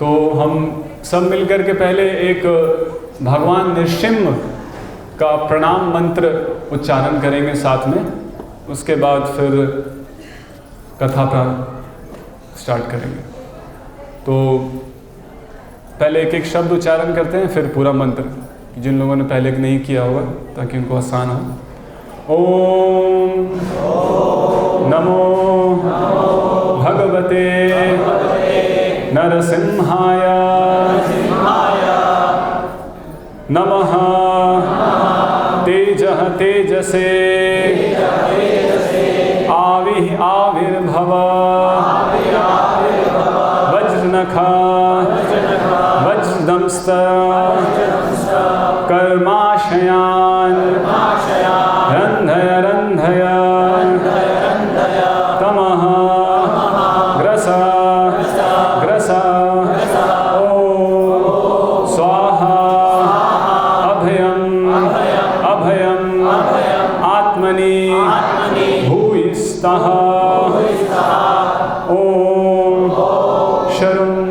तो हम सब मिलकर के पहले एक भगवान नृसिंह का प्रणाम मंत्र उच्चारण करेंगे साथ में, उसके बाद फिर कथा का स्टार्ट करेंगे। तो पहले एक एक शब्द उच्चारण करते हैं, फिर पूरा मंत्र, जिन लोगों ने पहले नहीं किया होगा ताकि उनको आसान हो। ओम नमो भगवते नरसिंहाय नमः तेजः तेजसे आविर्भव वज्रनखा वज्रदंष्ट कर्माशयान् रन्धय रन्धय तमः ग्रस ग्रस ॐ स्वाहा अभयम् अभयम् आत्मनि भूयिष्ठः ॐ शरणं।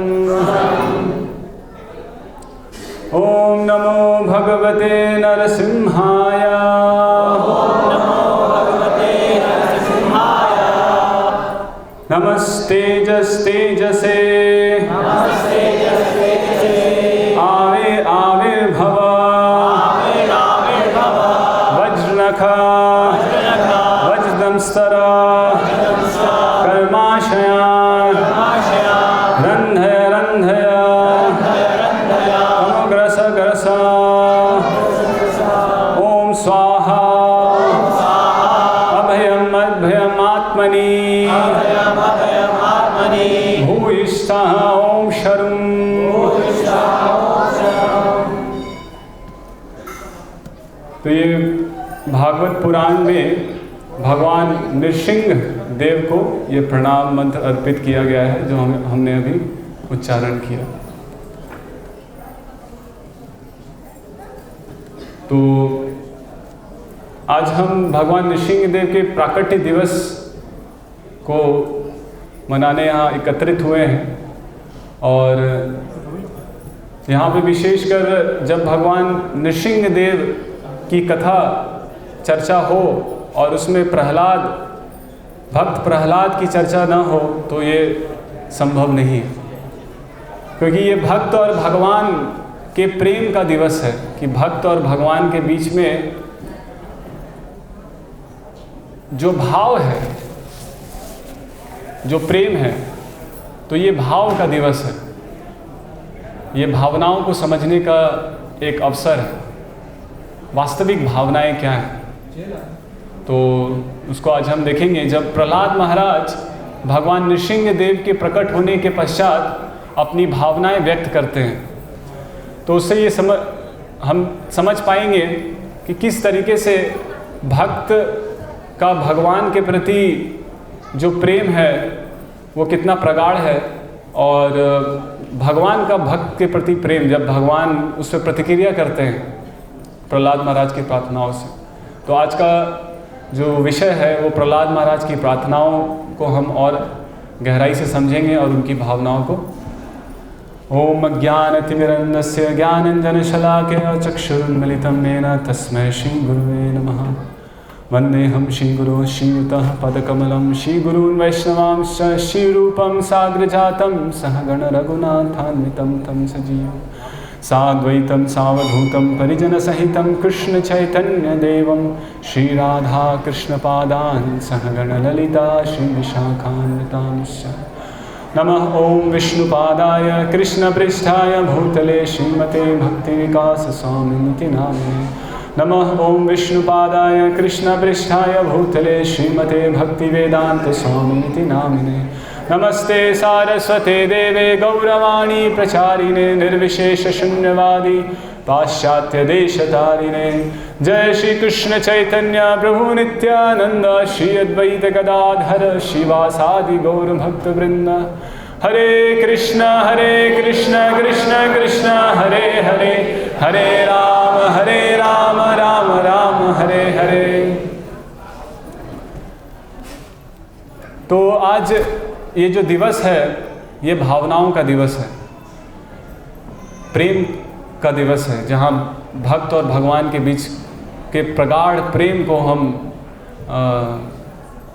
ॐ नमो भगवते नरसिंहाय नमस्तेजस्तेजसे आविर्भव वज्रनखा वज्रदंष्टर कर्माशयान् रन्धय रन्धय तमग्रस ग्रस ॐ स्वाहा अभयम् अभयम् आत्मनि भूयिष्ठः ॐ शरणं। तो ये भागवत पुराण में भगवान नृसिंह देव को ये प्रणाम मंत्र अर्पित किया गया है, जो हमने अभी उच्चारण किया। तो आज हम भगवान नृसिंह देव के प्राकट्य दिवस को मनाने यहाँ एकत्रित हुए हैं। और यहाँ पे विशेषकर जब भगवान नृसिंह देव की कथा चर्चा हो और उसमें भक्त प्रहलाद की चर्चा ना हो तो ये संभव नहीं है, क्योंकि ये भक्त और भगवान के प्रेम का दिवस है कि भक्त और भगवान के बीच में जो भाव है, जो प्रेम है, तो ये भाव का दिवस है। ये भावनाओं को समझने का एक अवसर है, वास्तविक भावनाएं क्या हैं। तो उसको आज हम देखेंगे। जब प्रहलाद महाराज भगवान नृसिंह देव के प्रकट होने के पश्चात अपनी भावनाएं व्यक्त करते हैं, तो उससे ये हम समझ पाएंगे कि किस तरीके से भक्त का भगवान के प्रति जो प्रेम है वो कितना प्रगाढ़ है, और भगवान का भक्त के प्रति प्रेम जब भगवान उस पर प्रतिक्रिया करते हैं प्रहलाद महाराज की प्रार्थनाओं से। तो आज का जो विषय है वो प्रहलाद महाराज की प्रार्थनाओं को हम और गहराई से समझेंगे और उनकी भावनाओं को। ओम अज्ञानतिमिरन्धस्य ज्ञानाञ्जनशलाकया चक्षुरुन्मिलितं येन तस्मै श्रीगुरुवे नमः। वन्देऽहं श्रीगुरो श्रीयुतः पदकमलं श्रीगुरून् वैष्णवांश्च श्रीरूपं साग्रजातं सहगण रघुनाथान्वितं तं सजीवं साद्वैतं सावधूतं परिजनसहितं कृष्णचैतन्यदेवं श्रीराधा कृष्णपादान् सहगण ललिता श्रीविशाखान्वितांश्च। नमः ओं विष्णुपादाय कृष्णपृष्ठाय भूतले श्रीमते भक्तिविकासस्वामिनिति नामिने। नमः ओं विष्णुपादाय कृष्णपृष्ठाय भूतले श्रीमते भक्तिवेदान्तस्वामिनिति नामिने। नमस्ते सारस्वते देवे गौरवाणी प्रचारिणे निर्विशेष शून्यवादी पाश्चात्य देशतारिणे। जय श्री कृष्ण चैतन्य प्रभु नित्यानंद श्री अद्वैत गदाधर शिवासादि गौर भक्त वृंद। हरे कृष्ण कृष्ण कृष्ण हरे हरे, हरे राम राम राम हरे हरे। तो आज ये जो दिवस है ये भावनाओं का दिवस है। प्रेम का दिवस है, जहाँ भक्त और भगवान के बीच के प्रगाढ़ प्रेम को हम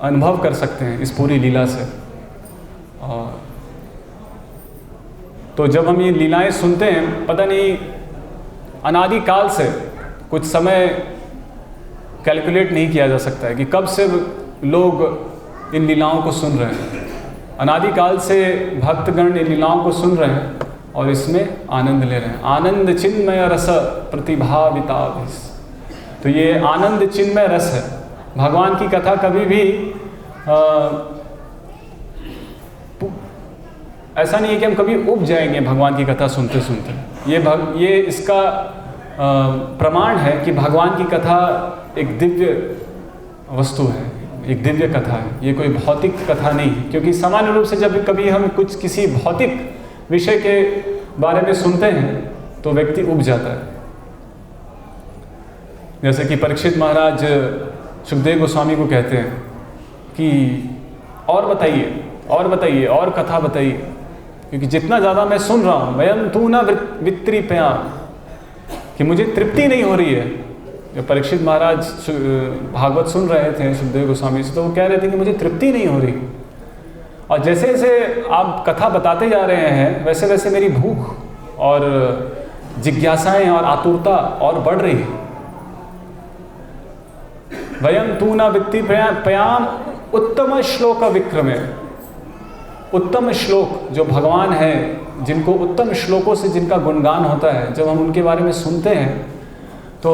अनुभव कर सकते हैं इस पूरी लीला से। तो जब हम ये लीलाएं सुनते हैं, पता नहीं अनादि काल से कुछ समय कैलकुलेट नहीं किया जा सकता है कि कब से लोग इन लीलाओं को सुन रहे हैं। अनादि काल से भक्तगण इन लीलाओं को सुन रहे हैं और इसमें आनंद ले रहे हैं। आनंद चिन्मय रस प्रतिभाविताभिस, तो ये आनंद चिन्मय रस है। भगवान की कथा कभी भी ऐसा नहीं है कि हम कभी उब जाएंगे भगवान की कथा सुनते सुनते। ये इसका प्रमाण है कि भगवान की कथा एक दिव्य वस्तु है, एक दिव्य कथा है। ये कोई भौतिक कथा नहीं है, क्योंकि सामान्य रूप से जब कभी हम कुछ किसी भौतिक विषय के बारे में सुनते हैं तो व्यक्ति उब जाता है। जैसे कि परीक्षित महाराज सुखदेव गोस्वामी को कहते हैं कि और बताइए, और बताइए, और कथा बताइए, क्योंकि जितना ज़्यादा मैं सुन रहा हूँ, वयम तू न वित्रिपया, कि मुझे तृप्ति नहीं हो रही है। जब परीक्षित महाराज भागवत सुन रहे थे सुखदेव गोस्वामी से, तो वो कह रहे थे कि मुझे तृप्ति नहीं हो रही। और जैसे जैसे आप कथा बताते जा रहे हैं, वैसे वैसे मेरी भूख और जिज्ञासाएं और आतुरता और बढ़ रही है। वयम तू न वित्तिपयाम उत्तम श्लोक विक्रमे, उत्तम श्लोक जो भगवान है, जिनको उत्तम श्लोकों से जिनका गुणगान होता है, जब हम उनके बारे में सुनते हैं तो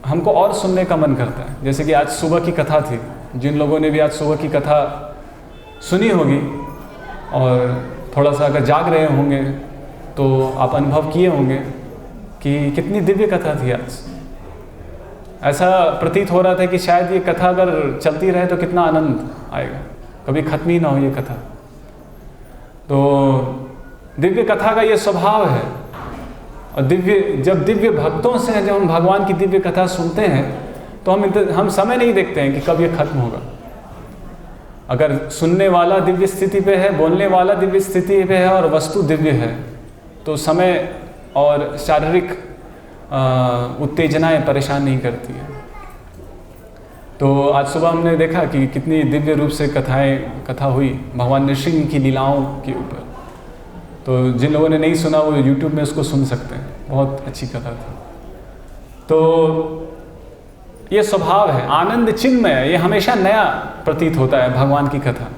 हमको और सुनने का मन करता है। जैसे कि आज सुबह की कथा थी, जिन लोगों ने भी आज सुबह की कथा सुनी होगी और थोड़ा सा अगर जाग रहे होंगे तो आप अनुभव किए होंगे कि कितनी दिव्य कथा थी आज। ऐसा प्रतीत हो रहा था कि शायद ये कथा अगर चलती रहे तो कितना आनंद आएगा, कभी खत्म ही ना हो ये कथा। तो दिव्य कथा का ये स्वभाव है। और जब दिव्य भक्तों से जब हम भगवान की दिव्य कथा सुनते हैं तो हम समय नहीं देखते हैं कि कब ये खत्म होगा। अगर सुनने वाला दिव्य स्थिति पे है, बोलने वाला दिव्य स्थिति पे है और वस्तु दिव्य है, तो समय और शारीरिक उत्तेजनाएं परेशान नहीं करती है। तो आज सुबह हमने देखा कि कितनी दिव्य रूप से कथा हुई भगवान नृसिंह की लीलाओं के ऊपर। तो जिन लोगों ने नहीं सुना वो YouTube में उसको सुन सकते हैं, बहुत अच्छी कथा थी। तो ये स्वभाव है आनंद चिन्मय, ये हमेशा नया प्रतीत होता है भगवान की कथा।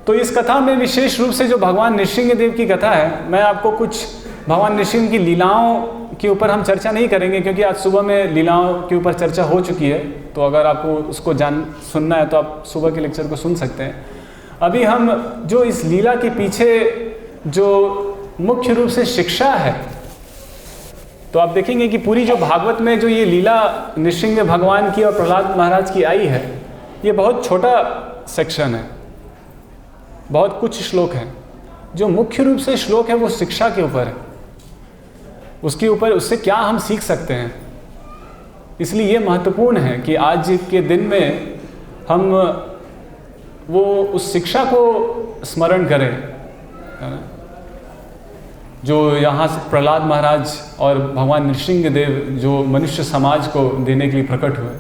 तो इस कथा में विशेष रूप से जो भगवान नृसिंह देव की कथा है, मैं आपको कुछ भगवान नृसिंह की लीलाओं के ऊपर हम चर्चा नहीं करेंगे, क्योंकि आज सुबह में लीलाओं के ऊपर चर्चा हो चुकी है। तो अगर आपको उसको सुनना है तो आप सुबह के लेक्चर को सुन सकते हैं। अभी हम जो इस लीला के पीछे जो मुख्य रूप से शिक्षा है, तो आप देखेंगे कि पूरी जो भागवत में जो ये लीला नृसिंह भगवान की और प्रहलाद महाराज की आई है, ये बहुत छोटा सेक्शन है, बहुत कुछ श्लोक हैं। जो मुख्य रूप से श्लोक है वो शिक्षा के ऊपर है, उसके ऊपर उससे क्या हम सीख सकते हैं। इसलिए ये महत्वपूर्ण है कि आज के दिन में हम वो उस शिक्षा को स्मरण करें जो यहाँ से प्रहलाद महाराज और भगवान नृसिंह देव जो मनुष्य समाज को देने के लिए प्रकट हुए।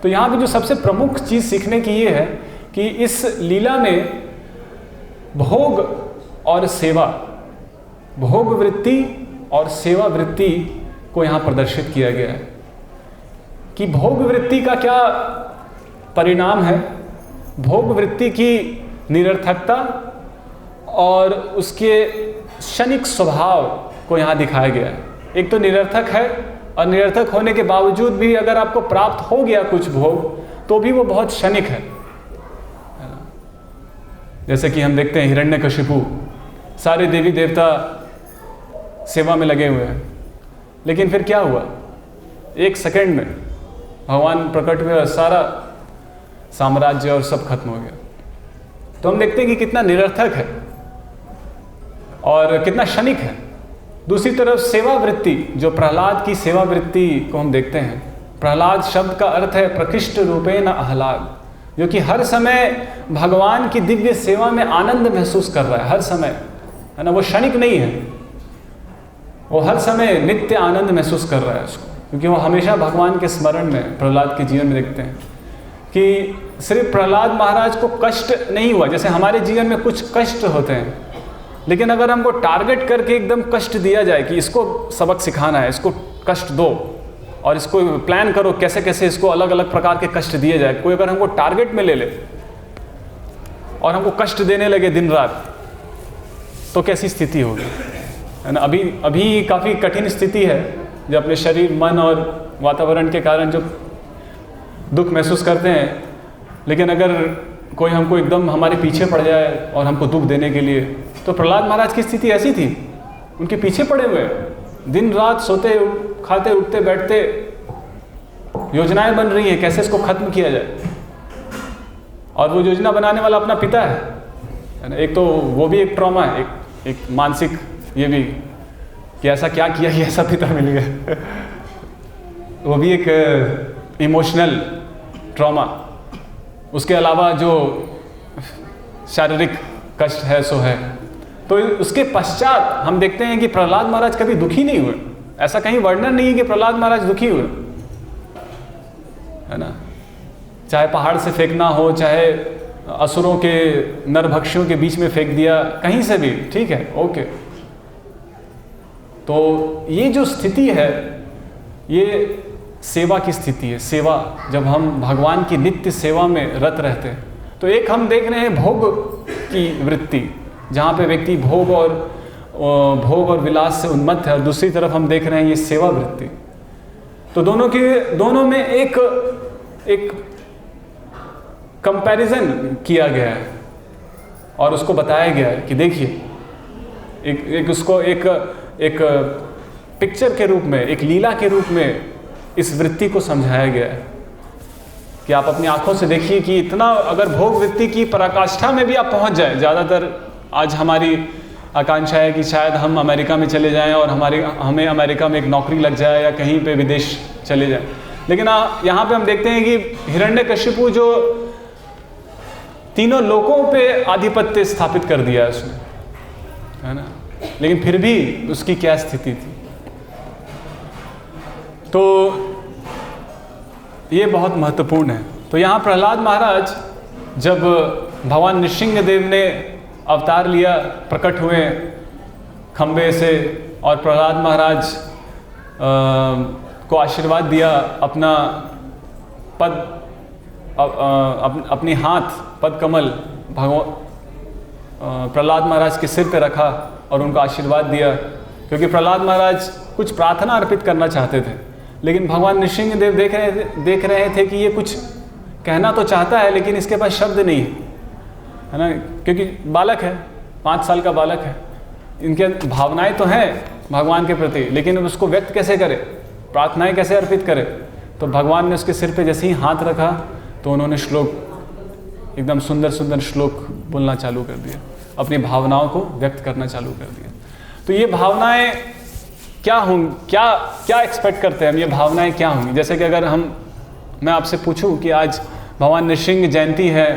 तो यहाँ पे जो सबसे प्रमुख चीज़ सीखने की ये है कि इस लीला में भोग और सेवा, भोग वृत्ति और सेवा वृत्ति को यहाँ प्रदर्शित किया गया है कि भोग वृत्ति का क्या परिणाम है, भोग वृत्ति की निरर्थकता और उसके क्षणिक स्वभाव को यहाँ दिखाया गया है। एक तो निरर्थक है और निरर्थक होने के बावजूद भी अगर आपको प्राप्त हो गया कुछ भोग तो भी वो बहुत क्षणिक है। जैसे कि हम देखते हैं हिरण्यकशिपु, सारे देवी देवता सेवा में लगे हुए हैं, लेकिन फिर क्या हुआ, एक सेकंड में भगवान प्रकट हुए और सारा साम्राज्य और सब खत्म हो गया। तो हम देखते हैं कि कितना निरर्थक है और कितना क्षणिक है। दूसरी तरफ सेवा वृत्ति, जो प्रहलाद की सेवा वृत्ति को हम देखते हैं। प्रहलाद शब्द का अर्थ है प्रकृष्ट रूपेण आह्लाद, जो कि हर समय भगवान की दिव्य सेवा में आनंद महसूस कर रहा है, हर समय, है ना। वो क्षणिक नहीं है, वो हर समय नित्य आनंद महसूस कर रहा है उसको, क्योंकि वो हमेशा भगवान के स्मरण में प्रहलाद के जीवन में देखते हैं कि सिर्फ प्रहलाद महाराज को कष्ट नहीं हुआ। जैसे हमारे जीवन में कुछ कष्ट होते हैं, लेकिन अगर हमको टारगेट करके एकदम कष्ट दिया जाए कि इसको सबक सिखाना है, इसको कष्ट दो और इसको प्लान करो कैसे कैसे इसको अलग अलग प्रकार के कष्ट दिए जाए, कोई अगर हमको टारगेट में ले ले और हमको कष्ट देने लगे दिन रात, तो कैसी स्थिति होगी, है ना। अभी काफ़ी कठिन स्थिति है, जो अपने शरीर, मन और वातावरण के कारण जो दुख महसूस करते हैं, लेकिन अगर कोई हमको एकदम हमारे पीछे पड़ जाए और हमको दुख देने के लिए, तो प्रहलाद महाराज की स्थिति ऐसी थी, उनके पीछे पड़े हुए दिन रात सोते, खाते, उठते, बैठते, योजनाएं बन रही हैं कैसे इसको खत्म किया जाए, और वो योजना बनाने वाला अपना पिता है ना। एक तो वो भी एक ट्रॉमा है, एक मानसिक ये भी कि ऐसा क्या किया कि ऐसा पिता मिल गया वो भी एक इमोशनल ट्रॉमा। उसके अलावा जो शारीरिक कष्ट है सो है। तो उसके पश्चात हम देखते हैं कि प्रहलाद महाराज कभी दुखी नहीं हुए। ऐसा कहीं वर्णन नहीं है कि प्रहलाद महाराज दुखी हुए, है ना। चाहे पहाड़ से फेंकना हो, चाहे असुरों के नरभक्षियों के बीच में फेंक दिया, कहीं से भी ठीक है, ओके। तो ये जो स्थिति है, ये सेवा की स्थिति है। सेवा, जब हम भगवान की नित्य सेवा में रत रहते हैं, तो एक हम देख रहे हैं भोग की वृत्ति, जहाँ पे व्यक्ति भोग और विलास से उन्मत्त है, और दूसरी तरफ हम देख रहे हैं ये सेवा वृत्ति। तो दोनों में एक कंपैरिजन किया गया है और उसको बताया गया है कि देखिए उसको एक पिक्चर के रूप में, एक लीला के रूप में इस वृत्ति को समझाया गया है कि आप अपनी आंखों से देखिए कि इतना अगर भोग वृत्ति की पराकाष्ठा में भी आप पहुंच जाए। ज़्यादातर आज हमारी आकांक्षा है कि शायद हम अमेरिका में चले जाएं और हमें अमेरिका में एक नौकरी लग जाए या कहीं पे विदेश चले जाएं, लेकिन यहाँ पे हम देखते हैं कि हिरण्यकशिपु जो तीनों लोकों पे आधिपत्य स्थापित कर दिया उसने, है ना, लेकिन फिर भी उसकी क्या स्थिति थी। तो ये बहुत महत्वपूर्ण है। तो यहाँ प्रहलाद महाराज जब भगवान नृसिंह देव ने अवतार लिया, प्रकट हुए खंबे से, और प्रहलाद महाराज को आशीर्वाद दिया, अपना पद अपनी हाथ पद कमल प्रहलाद महाराज के सिर पे रखा और उनको आशीर्वाद दिया, क्योंकि प्रहलाद महाराज कुछ प्रार्थना अर्पित करना चाहते थे, लेकिन भगवान नृसिंह देव देख रहे थे कि ये कुछ कहना तो चाहता है लेकिन इसके पास शब्द नहीं है ना, क्योंकि बालक है, 5 साल का बालक है, इनके भावनाएं तो हैं भगवान के प्रति, लेकिन उसको व्यक्त कैसे करे, प्रार्थनाएं कैसे अर्पित करे। तो भगवान ने उसके सिर पे जैसे ही हाथ रखा तो उन्होंने श्लोक, एकदम सुंदर सुंदर श्लोक बोलना चालू कर दिया, अपनी भावनाओं को व्यक्त करना चालू कर दिया। तो ये भावनाएं क्या होंगी, क्या एक्सपेक्ट करते हैं हम, ये भावनाएं क्या होंगी। जैसे कि अगर मैं आपसे पूछूं कि आज भगवान नृसिंह जयंती है,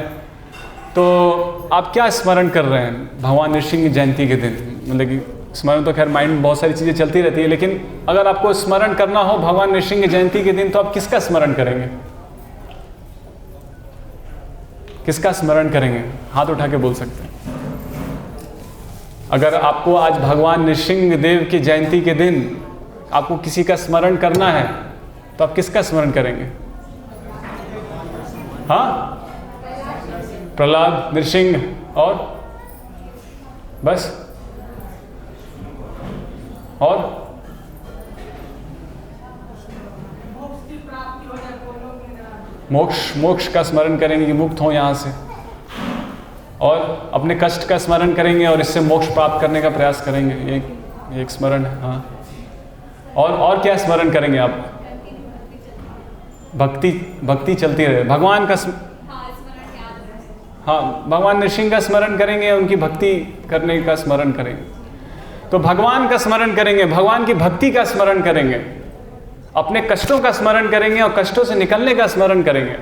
तो आप क्या स्मरण कर रहे हैं भगवान नृसिंह जयंती के दिन? मतलब कि स्मरण तो खैर माइंड में बहुत सारी चीज़ें चलती रहती है, लेकिन अगर आपको स्मरण करना हो भगवान नृसिंह जयंती के दिन, तो आप किसका स्मरण करेंगे? किसका स्मरण करेंगे? हाथ उठा के बोल सकते हैं। अगर आपको आज भगवान नृसिंह देव की जयंती के दिन आपको किसी का स्मरण करना है, तो आप किसका स्मरण करेंगे? हाँ, प्रहलाद, नृसिंह, और बस, और मोक्ष का स्मरण करेंगे कि मुक्त हो यहाँ से, और अपने कष्ट का स्मरण करेंगे और इससे मोक्ष प्राप्त करने का प्रयास करेंगे। ये एक स्मरण है। हाँ, और क्या स्मरण करेंगे आप? भक्ति चलती रहे, भगवान का भगवान नृसिंह का स्मरण करेंगे, उनकी भक्ति करने का स्मरण करेंगे। तो भगवान का स्मरण करेंगे, भगवान की भक्ति का स्मरण करेंगे, अपने कष्टों का स्मरण करेंगे और कष्टों से निकलने का स्मरण करेंगे।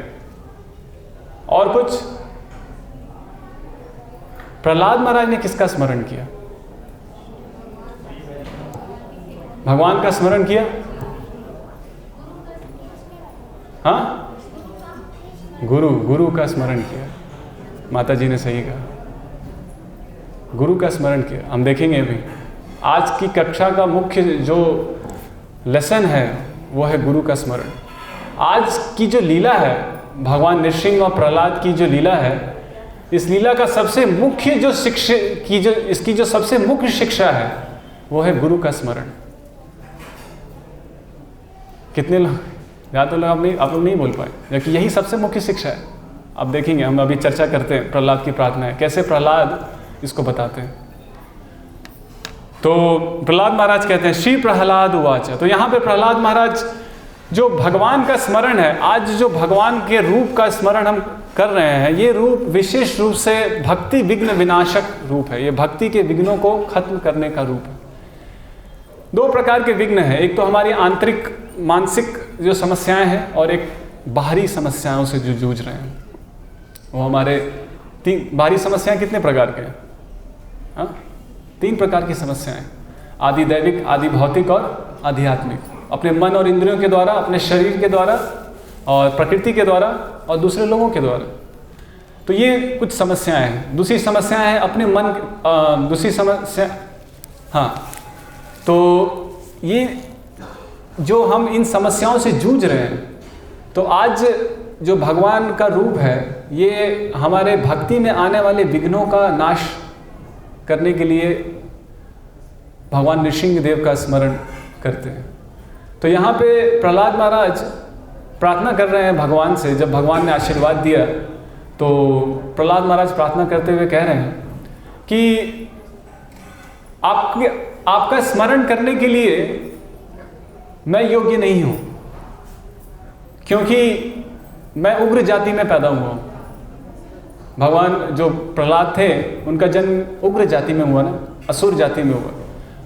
और कुछ? प्रहलाद महाराज ने किसका स्मरण किया? भगवान का स्मरण किया? हाँ, गुरु का स्मरण किया। माता जी ने सही कहा, गुरु का स्मरण किया। हम देखेंगे अभी आज की कक्षा का मुख्य जो लेसन है वो है गुरु का स्मरण। आज की जो लीला है, भगवान नृसिंह और प्रहलाद की जो लीला है, इस लीला का सबसे मुख्य जो शिक्षा की जो इसकी जो सबसे मुख्य शिक्षा है वो है गुरु का स्मरण। कितने लोग या तो लोग आप लोग नहीं बोल पाए, जबकि यही सबसे मुख्य शिक्षा है। अब देखेंगे, हम अभी चर्चा करते हैं प्रहलाद की प्रार्थना है, कैसे प्रहलाद इसको बताते हैं। तो प्रहलाद महाराज कहते हैं, श्री प्रहलाद उवाच। तो यहाँ पे प्रहलाद महाराज जो भगवान का स्मरण है, आज जो भगवान के रूप का स्मरण हम कर रहे हैं, ये रूप विशेष रूप से भक्ति विघ्न विनाशक रूप है। ये भक्ति के विघ्नों को खत्म करने का रूप है। दो प्रकार के विघ्न हैं, एक तो हमारी आंतरिक मानसिक जो समस्याएं हैं और एक बाहरी समस्याओं से जो जूझ रहे हैं। वो हमारे बाहरी समस्याएं कितने प्रकार के हैं? हाँ, 3 प्रकार की समस्याएं, आदि दैविक, आदि भौतिक और आध्यात्मिक। अपने मन और इंद्रियों के द्वारा, अपने शरीर के द्वारा और प्रकृति के द्वारा और दूसरे लोगों के द्वारा। तो ये कुछ समस्याएं हैं। दूसरी समस्या है अपने मन, दूसरी समस्या, हाँ, तो ये जो हम इन समस्याओं से जूझ रहे हैं, तो आज जो भगवान का रूप है ये हमारे भक्ति में आने वाले विघ्नों का नाश करने के लिए भगवान नृसिंह देव का स्मरण करते हैं। तो यहाँ पे प्रहलाद महाराज प्रार्थना कर रहे हैं भगवान से। जब भगवान ने आशीर्वाद दिया तो प्रहलाद महाराज प्रार्थना करते हुए कह रहे हैं कि आपका स्मरण करने के लिए मैं योग्य नहीं हूं, क्योंकि मैं उग्र जाति में पैदा हुआ हूं। भगवान जो प्रहलाद थे उनका जन्म उग्र जाति में हुआ ना, असुर जाति में हुआ।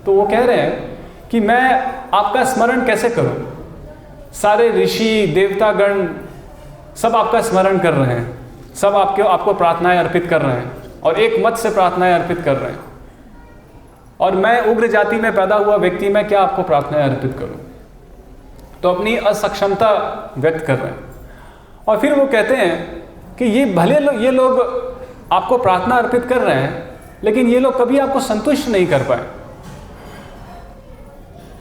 तो वो कह रहे हैं कि मैं आपका स्मरण कैसे करूं? सारे ऋषि देवतागण सब आपका स्मरण कर रहे हैं, सब आपको प्रार्थनाएं अर्पित कर रहे हैं और एक मत से प्रार्थनाएं अर्पित कर रहे हैं, और मैं उग्र जाति में पैदा हुआ व्यक्ति, मैं क्या आपको प्रार्थनाएं अर्पित करूं? तो अपनी असक्षमता व्यक्त कर रहे हैं। और फिर वो कहते हैं कि ये भले ये लोग आपको प्रार्थना अर्पित कर रहे हैं, लेकिन ये लोग कभी आपको संतुष्ट नहीं कर पाए।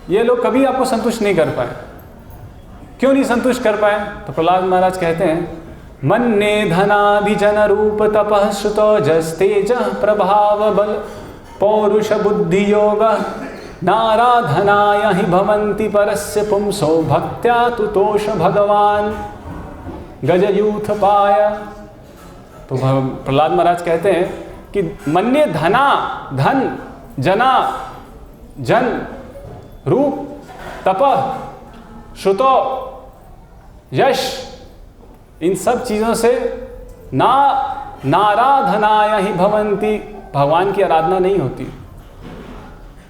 ये लोग कभी आपको संतुष्ट नहीं कर पाए। क्यों नहीं संतुष्ट कर पाए? तो प्रहलाद महाराज कहते हैं, मन्ये धनाभिजन रूप तपः श्रुतो जस्तेज प्रभाव बल पौरुष बुद्धि योग नाराधनाय हि भवन्ति परस्य पुंसो भक्त्या तुतोष भगवान गजयूथ पाय। तो प्रहलाद महाराज कहते हैं कि मन्ये धना, धन, जना, जन, रूप, तपः, श्रुतो, यश, इन सब चीजों से नाराधनाय हि भवन्ति, भगवान की आराधना नहीं होती।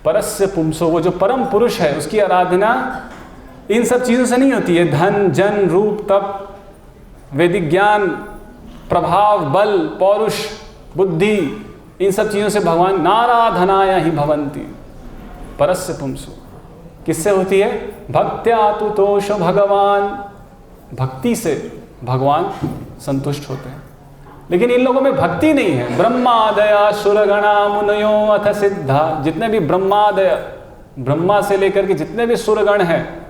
परस्य पुंसो, वो जो परम पुरुष है उसकी आराधना इन सब चीजों से नहीं होती है। धन, जन, रूप, तप, वैदिक ज्ञान, प्रभाव, बल, पौरुष, बुद्धि, इन सब चीजों से भगवान नाराधनाय हि भवन्ति परस्य पुंसो। किससे होती है? भक्त्या तुतोष भगवान, भक्ति से भगवान संतुष्ट होते हैं। लेकिन इन लोगों में भक्ति नहीं है। ब्रह्मादया सुरगणा मुनयो अथ सिद्धा, जितने भी ब्रह्मादय, ब्रह्मा से लेकर के जितने भी सुरगण हैं,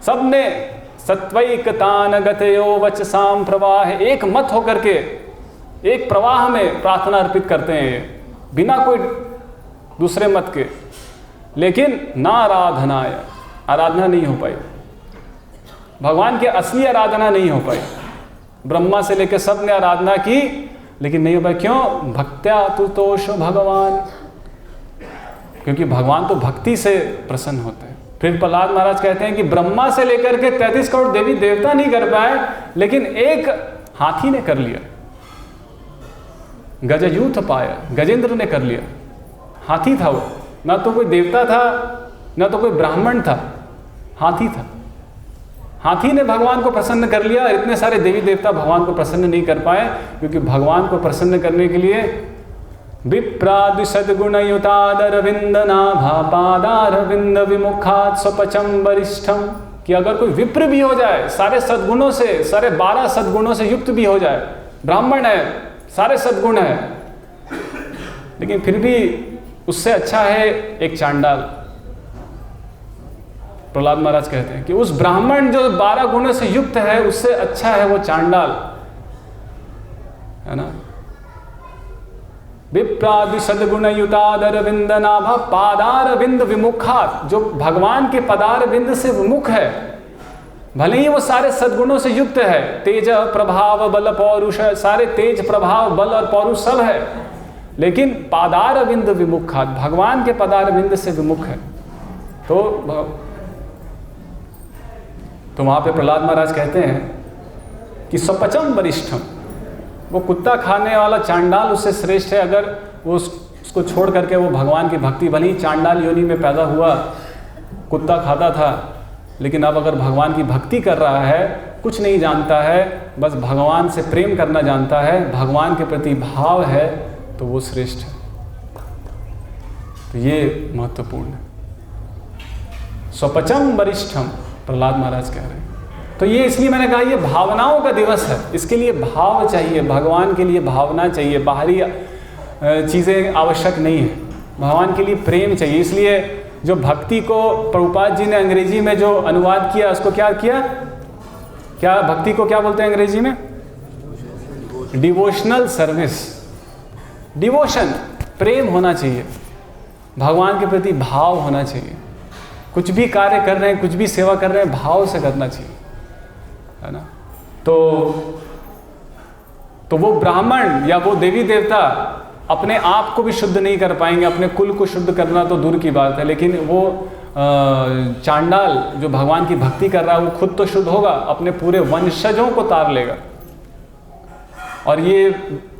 सब ने सत्वैकतान गतयो वचसाम प्रवाह, एक मत होकर के एक प्रवाह में प्रार्थना अर्पित करते हैं, बिना कोई दूसरे मत के। लेकिन नाराधनाय, आराधना नहीं हो पाई, भगवान की असली आराधना नहीं हो पाई। ब्रह्मा से लेकर सब ने आराधना की, लेकिन नहीं हो पाई। क्यों? भक्त्या तुतोष भगवान, क्योंकि भगवान तो भक्ति से प्रसन्न होते हैं। फिर प्रहलाद महाराज कहते हैं कि ब्रह्मा से लेकर के 33 करोड़ देवी देवता नहीं कर पाए, लेकिन एक हाथी ने कर लिया, गजयूथ पाया, गजेंद्र ने कर लिया। हाथी था वो, ना तो कोई देवता था, ना तो कोई ब्राह्मण था, हाथी था। हाथी ने भगवान को प्रसन्न कर लिया। इतने सारे देवी देवता भगवान को प्रसन्न नहीं कर पाए, क्योंकि भगवान को प्रसन्न करने के लिए विप्रादिसद्गुणयुतादरविंदनाभा पादारविंद विमुखात् स्वपचम वरिष्ठम, कि अगर कोई विप्र भी हो जाए, सारे सद्गुणों से, सारे 12 सद्गुणों से युक्त भी हो जाए, ब्राह्मण है, सारे सद्गुण है, लेकिन फिर भी उससे अच्छा है एक चांडाल। प्रहलाद महाराज कहते हैं कि उस ब्राह्मण जो 12 गुणों से युक्त है, उससे अच्छा है वो चांडाल, है ना। विप्रादि सद्गुणयुतादरविंद नाभा पादारविंद विमुखात्, जो भगवान के पदारविंद से विमुख है, भले ही वो सारे सद्गुणों से युक्त है, तेज प्रभाव बल पौरुष, सारे तेज प्रभाव बल और पौरुष सब है, लेकिन पादारविंद विमुखात्, भगवान के पदारविंद से विमुख है। तो वहां पे प्रहलाद महाराज कहते हैं कि स्वपचम वरिष्ठम, वो कुत्ता खाने वाला चांडाल उससे श्रेष्ठ है। अगर वो उसको छोड़ करके वो भगवान की भक्ति, भले ही चांडाल योनि में पैदा हुआ, कुत्ता खाता था, लेकिन अब अगर भगवान की भक्ति कर रहा है, कुछ नहीं जानता है, बस भगवान से प्रेम करना जानता है, भगवान के प्रति भाव है, तो वो श्रेष्ठ है। तो ये महत्वपूर्ण है। स्वपचम वरिष्ठम, प्रहलाद महाराज कह रहे हैं। तो ये इसलिए मैंने कहा ये भावनाओं का दिवस है, इसके लिए भाव चाहिए, भगवान के लिए भावना चाहिए, बाहरी चीज़ें आवश्यक नहीं है, भगवान के लिए प्रेम चाहिए। इसलिए जो भक्ति को प्रभुपाद जी ने अंग्रेजी में जो अनुवाद किया, उसको क्या किया, क्या भक्ति को क्या बोलते हैं अंग्रेजी में? Devotional service. डिवोशन, प्रेम होना चाहिए, भगवान के प्रति भाव होना चाहिए। कुछ भी कार्य कर रहे हैं, कुछ भी सेवा कर रहे हैं, भाव से करना चाहिए, है ना। तो वो ब्राह्मण या वो देवी देवता अपने आप को भी शुद्ध नहीं कर पाएंगे, अपने कुल को शुद्ध करना तो दूर की बात है, लेकिन वो चांडाल जो भगवान की भक्ति कर रहा है, वो खुद तो शुद्ध होगा, अपने पूरे वंशजों को तार लेगा। और ये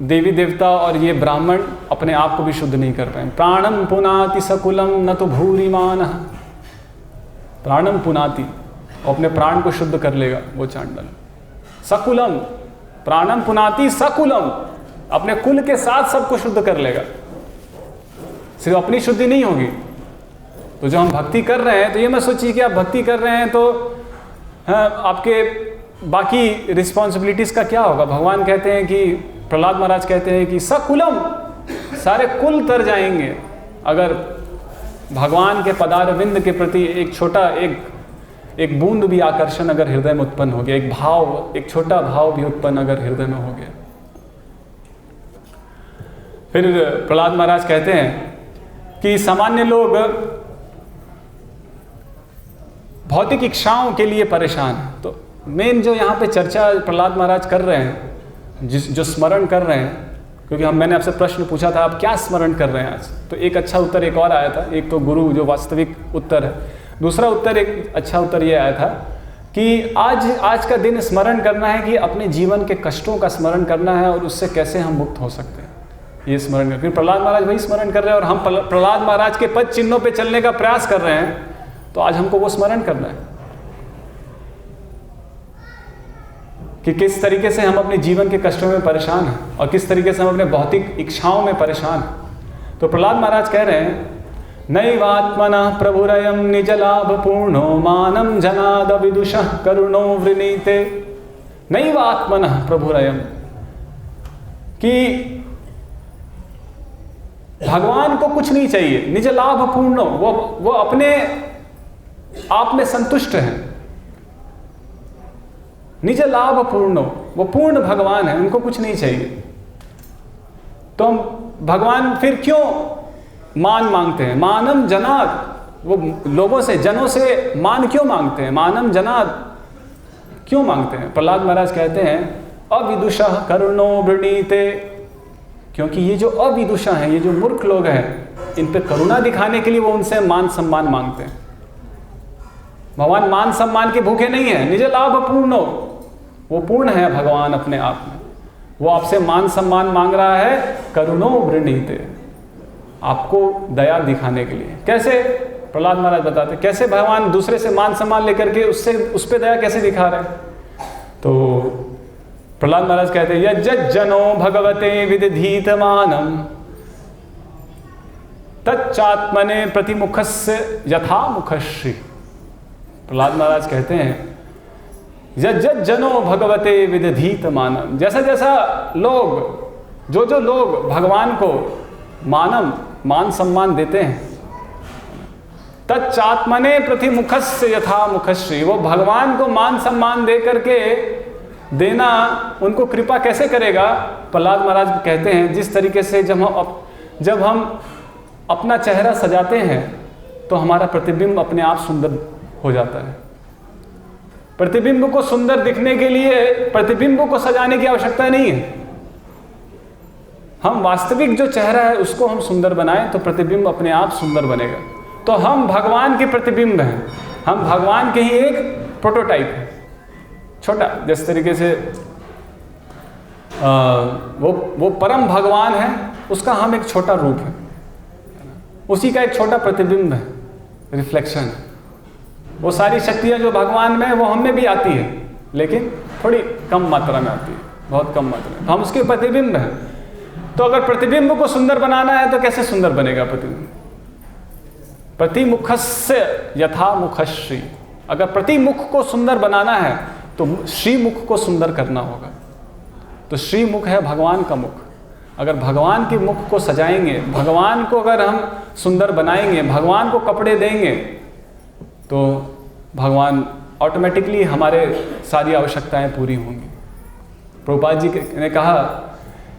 देवी देवता और ये ब्राह्मण अपने आप को भी शुद्ध नहीं कर पाएंगे। प्राणम पुनाति सकुलम न तो भूरिमान, प्राणम पुनाति, अपने प्राण को शुद्ध कर लेगा वो चांडाल। सकुलम, प्राणम पुनाति सकुलम, अपने कुल के साथ सबको शुद्ध कर लेगा, सिर्फ अपनी शुद्धि नहीं होगी। तो जो हम भक्ति कर रहे हैं, तो ये मत सोचिए कि आप भक्ति कर रहे हैं तो हाँ, आपके बाकी रिस्पॉन्सिबिलिटीज का क्या होगा। भगवान कहते हैं कि, प्रहलाद महाराज कहते हैं कि सकुलम, सारे कुल तर जाएंगे अगर भगवान के पदारविंद के प्रति एक छोटा एक बूंद भी आकर्षण अगर हृदय में उत्पन्न हो गया, एक भाव, एक छोटा भाव भी उत्पन्न अगर हृदय में हो गया। फिर प्रहलाद महाराज कहते हैं कि सामान्य लोग भौतिक इच्छाओं के लिए परेशान हैं। तो मेन जो यहाँ पे चर्चा प्रहलाद महाराज कर रहे हैं, जो स्मरण कर रहे हैं, क्योंकि मैंने आपसे प्रश्न पूछा था आप क्या स्मरण कर रहे हैं आज, तो एक अच्छा उत्तर एक और आया था। एक तो गुरु जो वास्तविक उत्तर है, दूसरा उत्तर, एक अच्छा उत्तर ये आया था कि आज का दिन स्मरण करना है कि अपने जीवन के कष्टों का स्मरण करना है और उससे कैसे हम मुक्त हो सकते हैं, ये स्मरण कर। फिर प्रहलाद महाराज वही स्मरण कर रहे हैं और हम प्रहलाद महाराज के पद चिन्हों पे चलने का प्रयास कर रहे हैं, तो आज हमको वो स्मरण करना है कि किस तरीके से हम अपने जीवन के कष्टों में परेशान हैं और किस तरीके से हम अपने भौतिक इच्छाओं में परेशान हैं। तो प्रहलाद महाराज कह रहे हैं, नैवात्मनः प्रभुरयं निजलाभ पूर्णो मानं जनाद विदुषः करुणो वृणीते। नैवात्मनः प्रभुरयं, कि भगवान को कुछ नहीं चाहिए, निज लाभ पूर्णो, वो अपने आप में संतुष्ट हैं। निज लाभ पूर्णो, वो पूर्ण भगवान है, उनको कुछ नहीं चाहिए। तो हम भगवान फिर क्यों मान मांगते हैं? मानम जनाद, वो लोगों से, जनों से मान क्यों मांगते हैं? मानम जनाद क्यों मांगते हैं? प्रहलाद महाराज कहते हैं, अविदुषः करुणो वृणीते, क्योंकि ये जो अविदुषा हैं, ये जो मूर्ख लोग हैं, इन पे करुणा दिखाने के लिए वो उनसे मान सम्मान मांगते हैं। भगवान मान सम्मान के भूखे नहीं है। निज लाभ पूर्णो, वो पूर्ण है भगवान अपने आप में, वो आपसे मान सम्मान मांग रहा है, करुणो वृणीते, आपको दया दिखाने के लिए। कैसे? प्रहलाद महाराज बताते कैसे भगवान दूसरे से मान सम्मान लेकर के उस पे दया कैसे दिखा रहे हैं। तो प्रहलाद महाराज कहते हैं, यज्जनो भगवते विदधीत मानम तच्चात्मने प्रतिमुखस्य यथा मुखश्री। प्रहलाद महाराज कहते हैं यज्जत जनो भगवते विदधीत मानम। जैसा जैसा लोग जो लोग भगवान को मान सम्मान देते हैं, तच्चात्मने प्रतिमुखस्य यथा मुखश्री, वो भगवान को मान सम्मान दे करके देना उनको कृपा कैसे करेगा? प्रहलाद महाराज कहते हैं जिस तरीके से जब हम अपना चेहरा सजाते हैं तो हमारा प्रतिबिंब अपने आप सुंदर हो जाता है। प्रतिबिंब को सुंदर दिखने के लिए प्रतिबिंब को सजाने की आवश्यकता नहीं है। हम वास्तविक जो चेहरा है उसको हम सुंदर बनाएं तो प्रतिबिंब अपने आप सुंदर बनेगा। तो हम भगवान के प्रतिबिंब हैं, हम भगवान के ही एक प्रोटोटाइप हैं, छोटा। जिस तरीके से वो परम भगवान है, उसका हम एक छोटा रूप है, उसी का एक छोटा प्रतिबिंब है, रिफ्लेक्शन है। वो सारी शक्तियाँ जो भगवान में है वो हम में भी आती है, लेकिन थोड़ी कम मात्रा में आती है, बहुत कम मात्रा में। तो हम उसके प्रतिबिंब हैं। तो अगर प्रतिबिंब को सुंदर बनाना है तो कैसे सुंदर बनेगा प्रतिबिंब? प्रतिमुखस्य यथा मुखश्री। अगर प्रतिमुख को सुंदर बनाना है तो श्रीमुख को सुंदर करना होगा। तो श्रीमुख है भगवान का मुख। अगर भगवान के मुख को सजाएंगे, भगवान को अगर हम सुंदर बनाएंगे, भगवान को कपड़े देंगे, तो भगवान ऑटोमेटिकली हमारे सारी आवश्यकताएं पूरी होंगी। प्रभुपाद जी ने कहा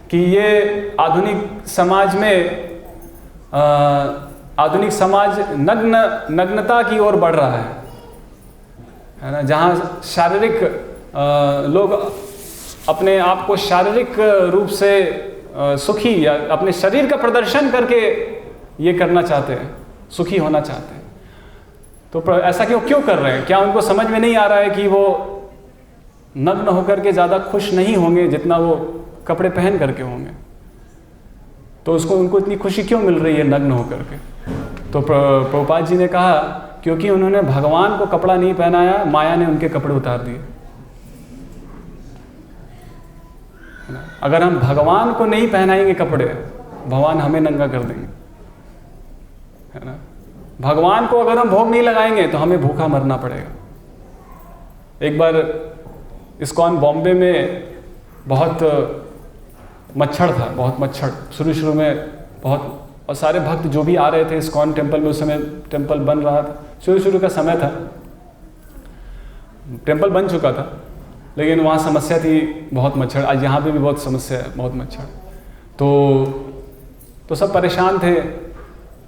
कि ये आधुनिक समाज नग्नता की ओर बढ़ रहा है ना, जहाँ शारीरिक लोग अपने आप को शारीरिक रूप से सुखी या अपने शरीर का प्रदर्शन करके ये करना चाहते हैं, सुखी होना चाहते हैं। तो ऐसा क्यों कर रहे हैं? क्या उनको समझ में नहीं आ रहा है कि वो नग्न होकर के ज़्यादा खुश नहीं होंगे जितना वो कपड़े पहन करके होंगे? तो उनको इतनी खुशी क्यों मिल रही है नग्न होकर के? तो प्रभुपाद जी ने कहा क्योंकि उन्होंने भगवान को कपड़ा नहीं पहनाया, माया ने उनके कपड़े उतार दिए। अगर हम भगवान को नहीं पहनाएंगे कपड़े, भगवान हमें नंगा कर देंगे, है ना। भगवान को अगर हम भोग नहीं लगाएंगे तो हमें भूखा मरना पड़ेगा। एक बार इस्कॉन बॉम्बे में बहुत मच्छर था, बहुत मच्छर शुरू में बहुत, और सारे भक्त जो भी आ रहे थे इस्कॉन टेम्पल में, उस समय टेम्पल बन रहा था, शुरू का समय था, टेम्पल बन चुका था, लेकिन वहाँ समस्या थी बहुत मच्छर। आज यहाँ पे भी बहुत समस्या है, बहुत मच्छर। तो सब परेशान थे।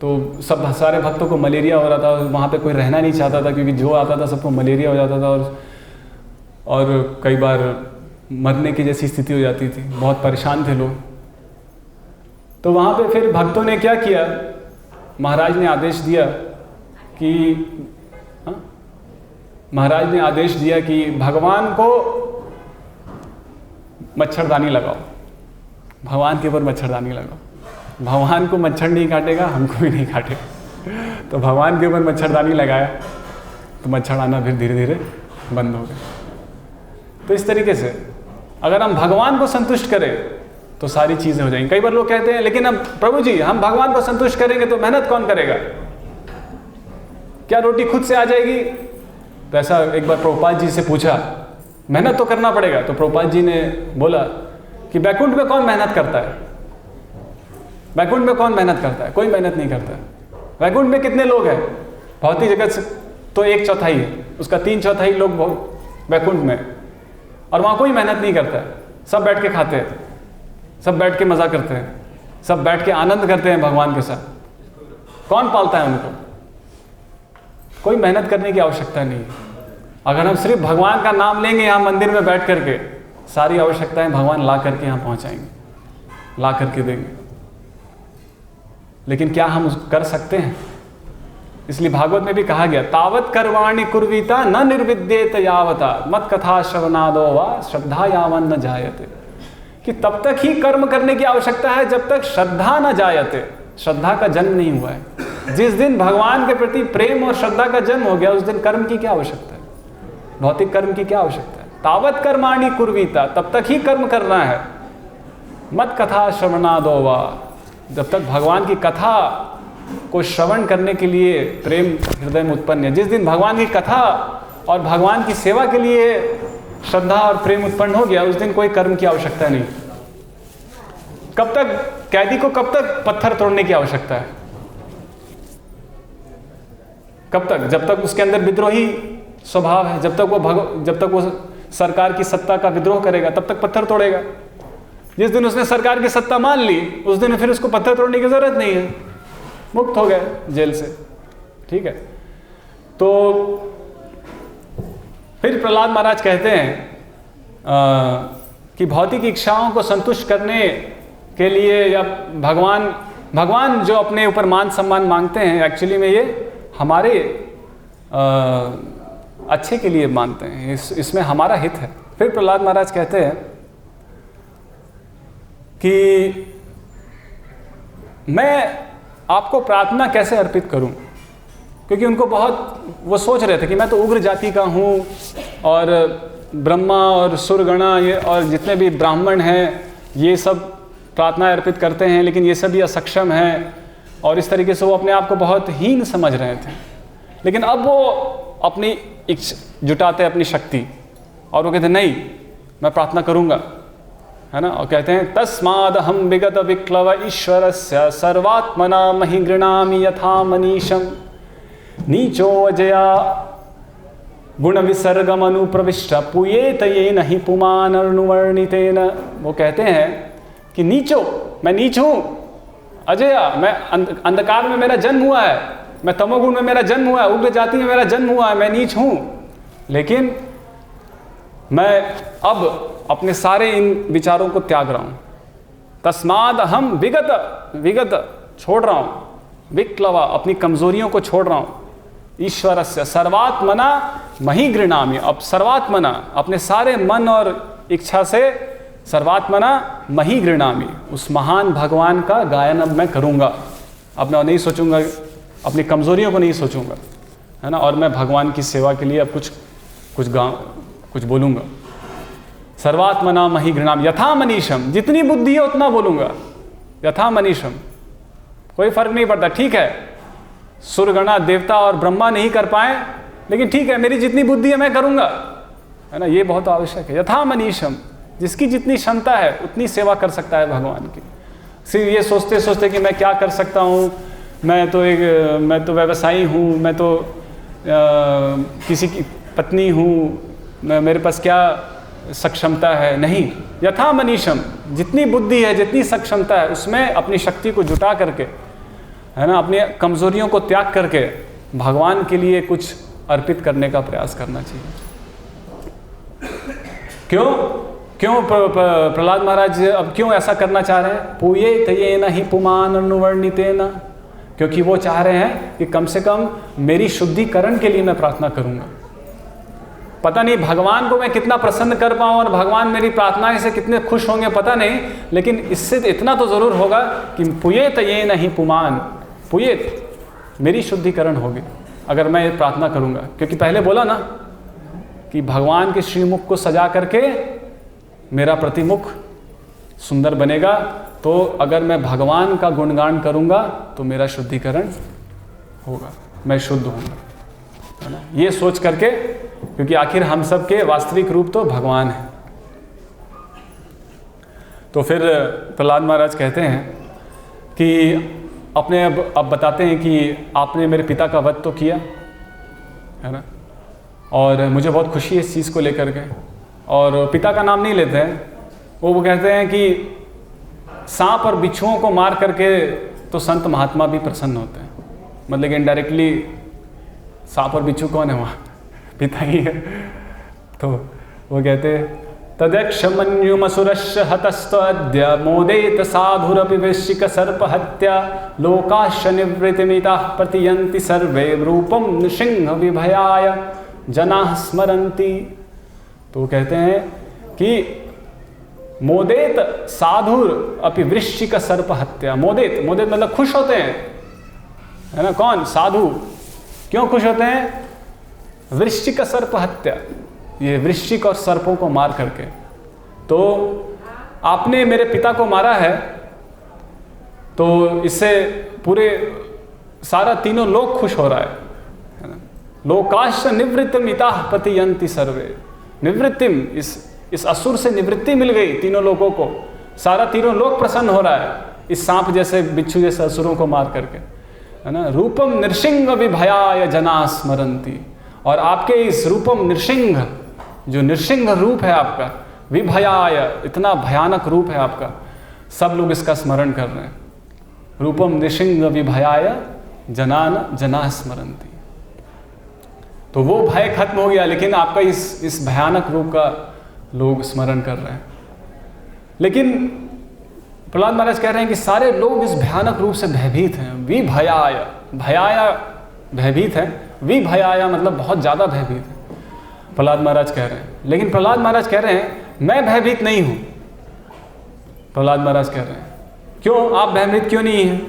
तो सब सारे भक्तों को मलेरिया हो रहा था, वहाँ पे कोई रहना नहीं चाहता था क्योंकि जो आता था सबको मलेरिया हो जाता था, और कई बार मरने की जैसी स्थिति हो जाती थी। बहुत परेशान थे लोग। तो वहाँ पे फिर भक्तों ने क्या किया, महाराज ने आदेश दिया कि भगवान को मच्छरदानी लगाओ, भगवान के ऊपर मच्छरदानी लगाओ। भगवान को मच्छर नहीं काटेगा, हमको भी नहीं काटेगा। तो भगवान के ऊपर मच्छरदानी लगाया तो मच्छर आना फिर धीरे धीरे बंद हो गया। तो इस तरीके से अगर हम भगवान को संतुष्ट करें तो सारी चीज़ें हो जाएंगी। कई बार लोग कहते हैं लेकिन हम प्रभु जी हम भगवान को संतुष्ट करेंगे तो मेहनत कौन करेगा, क्या रोटी खुद से आ जाएगी? तो ऐसा एक बार प्रभुपाद जी से पूछा, मेहनत तो करना पड़ेगा। तो प्रभुपाद जी ने बोला कि बैकुंठ में कौन मेहनत करता है? बैकुंठ में कौन मेहनत करता है? कोई मेहनत नहीं करता है। बैकुंठ में कितने लोग हैं? भौतिक जगत से तो 1/4 है, उसका 3/4 लोग बैकुंठ में, और वहाँ कोई मेहनत नहीं करता है। सब बैठ के खाते हैं, सब बैठ के मज़ा करते हैं, सब बैठ के आनंद करते हैं भगवान के साथ। कौन पालता है उनको? कोई मेहनत करने की आवश्यकता नहीं है। अगर हम सिर्फ भगवान का नाम लेंगे यहाँ मंदिर में बैठ करके, सारी आवश्यकताएं भगवान ला करके यहाँ पहुँचाएंगे, ला करके देंगे। लेकिन क्या हम कर सकते हैं? इसलिए भागवत में भी कहा गया, तावत कर्वाणि कुर्वीता न निर्विद्येत यावता मत कथा श्रवणादो वा श्रद्धा यावन न जायते। कि तब तक ही कर्म करने की आवश्यकता है जब तक श्रद्धा न जायते, श्रद्धा का जन्म नहीं हुआ है। जिस दिन भगवान के प्रति प्रेम और श्रद्धा का जन्म हो गया उस दिन कर्म की क्या आवश्यकता है, भौतिक कर्म की क्या आवश्यकता है। तावत कर्माणि कुर्वीता, तब तक ही कर्म करना है। मत कथा श्रवणादो वा, जब तक भगवान की कथा को श्रवण करने के लिए प्रेम हृदय में उत्पन्न है। जिस दिन भगवान की कथा और भगवान की सेवा के लिए श्रद्धा और प्रेम उत्पन्न हो गया, उस दिन कोई कर्म की आवश्यकता नहीं। कब तक कैदी को कब तक पत्थर तोड़ने की आवश्यकता है? कब तक? जब तक उसके अंदर विद्रोही स्वभाव है, जब तक वो सरकार की सत्ता का विद्रोह करेगा, तब तक पत्थर तोड़ेगा। जिस दिन उसने सरकार की सत्ता मान ली, उस दिन फिर उसको पत्थर तोड़ने की जरूरत नहीं है, मुक्त हो गया जेल से। ठीक है, तो फिर प्रहलाद महाराज कहते हैं कि भौतिक इच्छाओं को संतुष्ट करने के लिए या भगवान जो अपने ऊपर मान सम्मान मांगते हैं, एक्चुअली में ये हमारे अच्छे के लिए मानते हैं, इसमें हमारा हित है। फिर प्रहलाद महाराज कहते हैं कि मैं आपको प्रार्थना कैसे अर्पित करूं, क्योंकि उनको वो सोच रहे थे कि मैं तो उग्र जाति का हूं और ब्रह्मा और सुरगणा ये और जितने भी ब्राह्मण हैं ये सब प्रार्थना अर्पित करते हैं, लेकिन ये सब भी असक्षम हैं, और इस तरीके से वो अपने आप को बहुत हीन समझ रहे थे। लेकिन अब वो अपनी जुटाते अपनी शक्ति और वो कहते नहीं, मैं प्रार्थना करूंगा, है ना। और कहते हैं तस्माद हम विगत विक्लव ईश्वरस्य सर्वात्मना महि गृणामि यथा मनीषम नीचो अजया गुण विसर्गम अनुप्रविष्ट पुयेत ये नहीं पुमान अनुवर्णितेन। वो कहते हैं कि नीचो, मैं नीच हूँ, अजया, मैं अंधकार में मेरा जन्म हुआ है, मैं तमोगुण में मेरा जन्म हुआ है, उग्र जाति में मेरा जन्म हुआ है, मैं नीच हूँ, लेकिन मैं अब अपने सारे इन विचारों को त्याग रहा हूँ। तस्माद हम विगत छोड़ रहा हूँ, विक्लवा अपनी कमजोरियों को छोड़ रहा हूँ, ईश्वरस्य सर्वात्मना महि गृणामि, अब सर्वात्मना अपने सारे मन और इच्छा से सर्वात्मना महि गृणामि, उस महान भगवान का गायन अब मैं करूँगा। अब मैं नहीं सोचूंगा, अपनी कमजोरियों को नहीं सोचूंगा, है ना, और मैं भगवान की सेवा के लिए अब कुछ बोलूँगा। सर्वात्मना महि गृणामि यथा मनीषम, जितनी बुद्धि है उतना बोलूँगा, यथा मनीषम, कोई फर्क नहीं पड़ता। ठीक है, सुरगणा देवता और ब्रह्मा नहीं कर पाए, लेकिन ठीक है, मेरी जितनी बुद्धि है मैं करूँगा, है ना, ये बहुत आवश्यक है। यथा मनीषम, जिसकी जितनी क्षमता है उतनी सेवा कर सकता है भगवान की। सिर्फ ये सोचते सोचते कि मैं क्या कर सकता हूँ, मैं तो व्यवसायी हूँ, मैं तो किसी की पत्नी हूँ, मेरे पास क्या सक्षमता है, नहीं। यथा मनीषम, जितनी बुद्धि है, जितनी सक्षमता है, उसमें अपनी शक्ति को जुटा करके, है ना, अपनी कमजोरियों को त्याग करके भगवान के लिए कुछ अर्पित करने का प्रयास करना चाहिए। क्यों प्रहलाद महाराज अब क्यों ऐसा करना चाह रहे हैं? पूयेत येन हि पुमान अनुवर्णितेन, क्योंकि वो चाह रहे हैं कि कम से कम मेरी शुद्धिकरण के लिए मैं प्रार्थना करूंगा। पता नहीं भगवान को मैं कितना प्रसन्न कर पाऊँ और भगवान मेरी प्रार्थना से कितने खुश होंगे पता नहीं, लेकिन इससे इतना तो जरूर होगा कि पुयेत येन हि पुमान, पुयेत, मेरी शुद्धिकरण होगी अगर मैं ये प्रार्थना करूंगा। क्योंकि पहले बोला ना कि भगवान के श्रीमुख को सजा करके मेरा प्रतिमुख सुंदर बनेगा, तो अगर मैं भगवान का गुणगान करूंगा तो मेरा शुद्धिकरण होगा, मैं शुद्ध होऊंगा, है ना, ये सोच करके, क्योंकि आखिर हम सब के वास्तविक रूप तो भगवान है। तो फिर प्रहलाद महाराज कहते हैं कि अपने अब बताते हैं कि आपने मेरे पिता का वध तो किया, है ना, और मुझे बहुत खुशी है इस चीज़ को लेकर के। और पिता का नाम नहीं लेते हैं, वो कहते हैं कि सांप और बिच्छुओं को मार करके तो संत महात्मा भी प्रसन्न होते हैं। मतलब कि इनडायरेक्टली सांप और बिच्छू कौन है वहाँ? पिता ही है। तो वो कहते हैं तदक्षमन्युमसुरस्य हतस्त्वद्य मोदेत साधुरपि वृश्चिक सर्प हत्या लोकाश्च निवृत्तिमिताः प्रतियन्ति सर्वे रूपं नृसिंह विभयाय जनाः स्मरन्ति। तो कहते हैं कि मोदेत साधुर अपि वृश्चिक सर्प हत्या, मोदेत मतलब खुश होते हैं, है ना, कौन? साधु। क्यों खुश होते हैं? वृश्चिक सर्प हत्या, ये वृश्चिक और सर्पों को मार करके। तो आपने मेरे पिता को मारा है, तो इससे पूरे सारा तीनों लोक खुश हो रहा है ना। लोकाश्च निवृत्तिमिताः पतियन्ति सर्वे। निवृत्तिम, इस असुर से निवृत्ति मिल गई तीनों लोगों को, सारा तीनों लोग प्रसन्न हो रहा है इस सांप जैसे बिच्छू जैसे असुरों को मार करके, है ना। रूपम नृसिंह विभयाय जना स्मरंती, और आपके इस रूपम नृसिंह, जो नृसिंह रूप है आपका, विभयाय, इतना भयानक रूप है आपका, सब लोग इसका स्मरण कर रहे हैं। रूपम नृसिंह विभयाय जना स्मरंती, तो वो भय खत्म हो गया, लेकिन आपका इस भयानक रूप का लोग स्मरण कर रहे हैं। लेकिन प्रहलाद महाराज कह रहे हैं कि सारे लोग इस भयानक रूप से भयभीत हैं। विभयाय, भयाया भयभीत है, विभयाया मतलब बहुत ज़्यादा भयभीत है, प्रहलाद महाराज कह रहे हैं। लेकिन प्रहलाद महाराज कह रहे हैं मैं भयभीत नहीं हूँ। प्रहलाद महाराज कह रहे हैं क्यों, आप भयभीत क्यों नहीं हैं?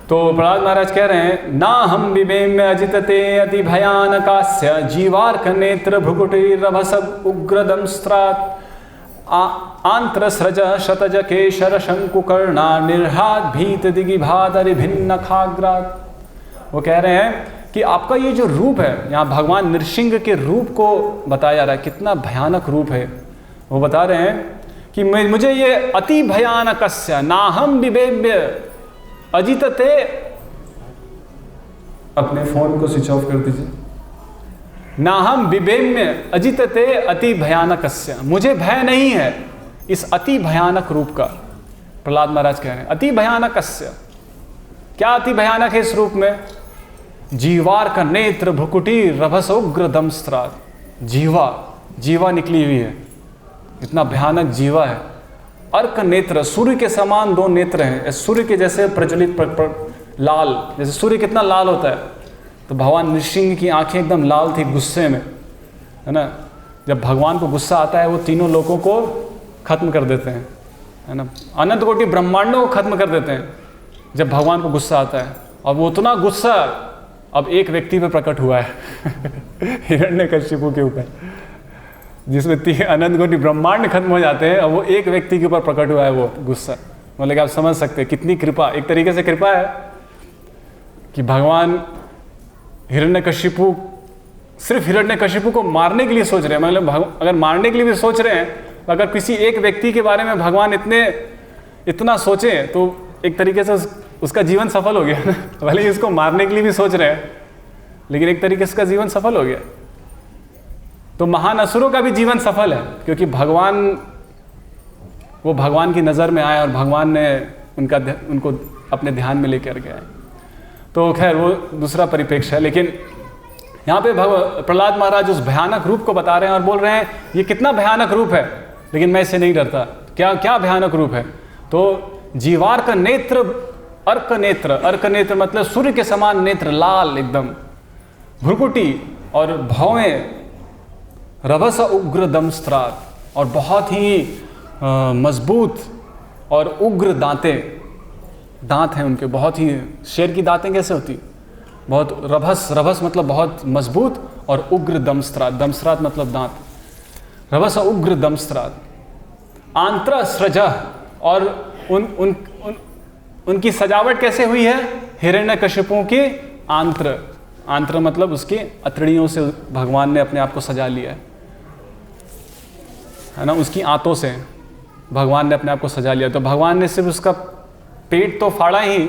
तो प्रहलाद महाराज कह रहे हैं ना हम विवेम्य अजितते अति भयानकास्य जीवार्क नेत्र भ्रुकुटिरभस उग्रदंस्त्रात् आंत्रस्रज शतज केशर शंकुकर्णा निर्हात भीत दिगिभादरि भिन्न खाग्रात। वो कह रहे हैं कि आपका ये जो रूप है, यहाँ भगवान नृसिंह के रूप को बताया जा रहा है, कितना भयानक रूप है। वो बता रहे हैं कि मुझे ये अति भयानकस्य नाहम विवेम्य अजितते, अपने फोन को स्विच ऑफ कर दीजिए, नाहम विवेम्य अजितते अति भयानकस्य, मुझे भय नहीं है इस अति भयानक रूप का। प्रहलाद महाराज कह रहे हैं अति भयानकस्य, क्या अति भयानक है इस रूप में? जीवार का नेत्र भ्रुकुटी रभस उग्र दंस्त्रात्, जीवा निकली हुई है, इतना भयानक जीवा है। अर्क नेत्र, सूर्य के समान दो नेत्र हैं, सूर्य के जैसे प्रज्वलित लाल, जैसे सूर्य कितना लाल होता है, तो भगवान नृसिंह की आंखें एकदम लाल थी गुस्से में, है ना। जब भगवान को गुस्सा आता है वो तीनों लोगों को खत्म कर देते हैं, है ना। अनंत कोटि ब्रह्मांडों को खत्म कर देते हैं जब भगवान को गुस्सा आता है। और वो उतना गुस्सा अब एक व्यक्ति पे प्रकट हुआ है हिरण्यकशिपु के ऊपर, जिसमें अनंत कोटि ब्रह्मांड खत्म हो जाते हैं, और वो एक व्यक्ति के ऊपर प्रकट हुआ है वो गुस्सा। मतलब कि आप समझ सकते हैं कितनी कृपा, एक तरीके से कृपा है कि भगवान हिरण्यकशिपु, सिर्फ हिरण्यकशिपु को मारने के लिए सोच रहे हैं। मतलब अगर मारने के लिए भी सोच रहे हैं, तो अगर किसी एक व्यक्ति के बारे में भगवान इतना सोचें तो एक तरीके से उसका जीवन सफल हो गया ना। भले ही इसको मारने के लिए भी सोच रहे हैं, लेकिन एक तरीके से उसका जीवन सफल हो गया। तो महान असुरों का भी जीवन सफल है, क्योंकि वो भगवान की नज़र में आए और भगवान ने उनको अपने ध्यान में लेकर के आए। तो खैर वो दूसरा परिप्रेक्ष्य है। लेकिन यहाँ पे प्रहलाद महाराज उस भयानक रूप को बता रहे हैं और बोल रहे हैं ये कितना भयानक रूप है, लेकिन मैं इससे नहीं डरता। क्या भयानक रूप है? तो जीवार का नेत्र, अर्क नेत्र मतलब सूर्य के समान नेत्र, लाल एकदम, भ्रुकुटी और भौवें, रभस उग्र दंस्त्रात्, और बहुत ही मजबूत और उग्र दांत हैं उनके, बहुत ही, शेर की दांतें कैसे होती, बहुत रभस मतलब बहुत मजबूत, और उग्र दंस्त्रात् मतलब दांत, रभस उग्र दंस्त्रात्, आंत्रस्रज, और उनकी सजावट कैसे हुई है? हिरण्यकशिपुओं की आंत्र मतलब उसकी अतड़ियों से भगवान ने अपने आप को सजा लिया है ना, उसकी आंतों से भगवान ने अपने आप को सजा लिया। तो भगवान ने सिर्फ उसका पेट तो फाड़ा ही,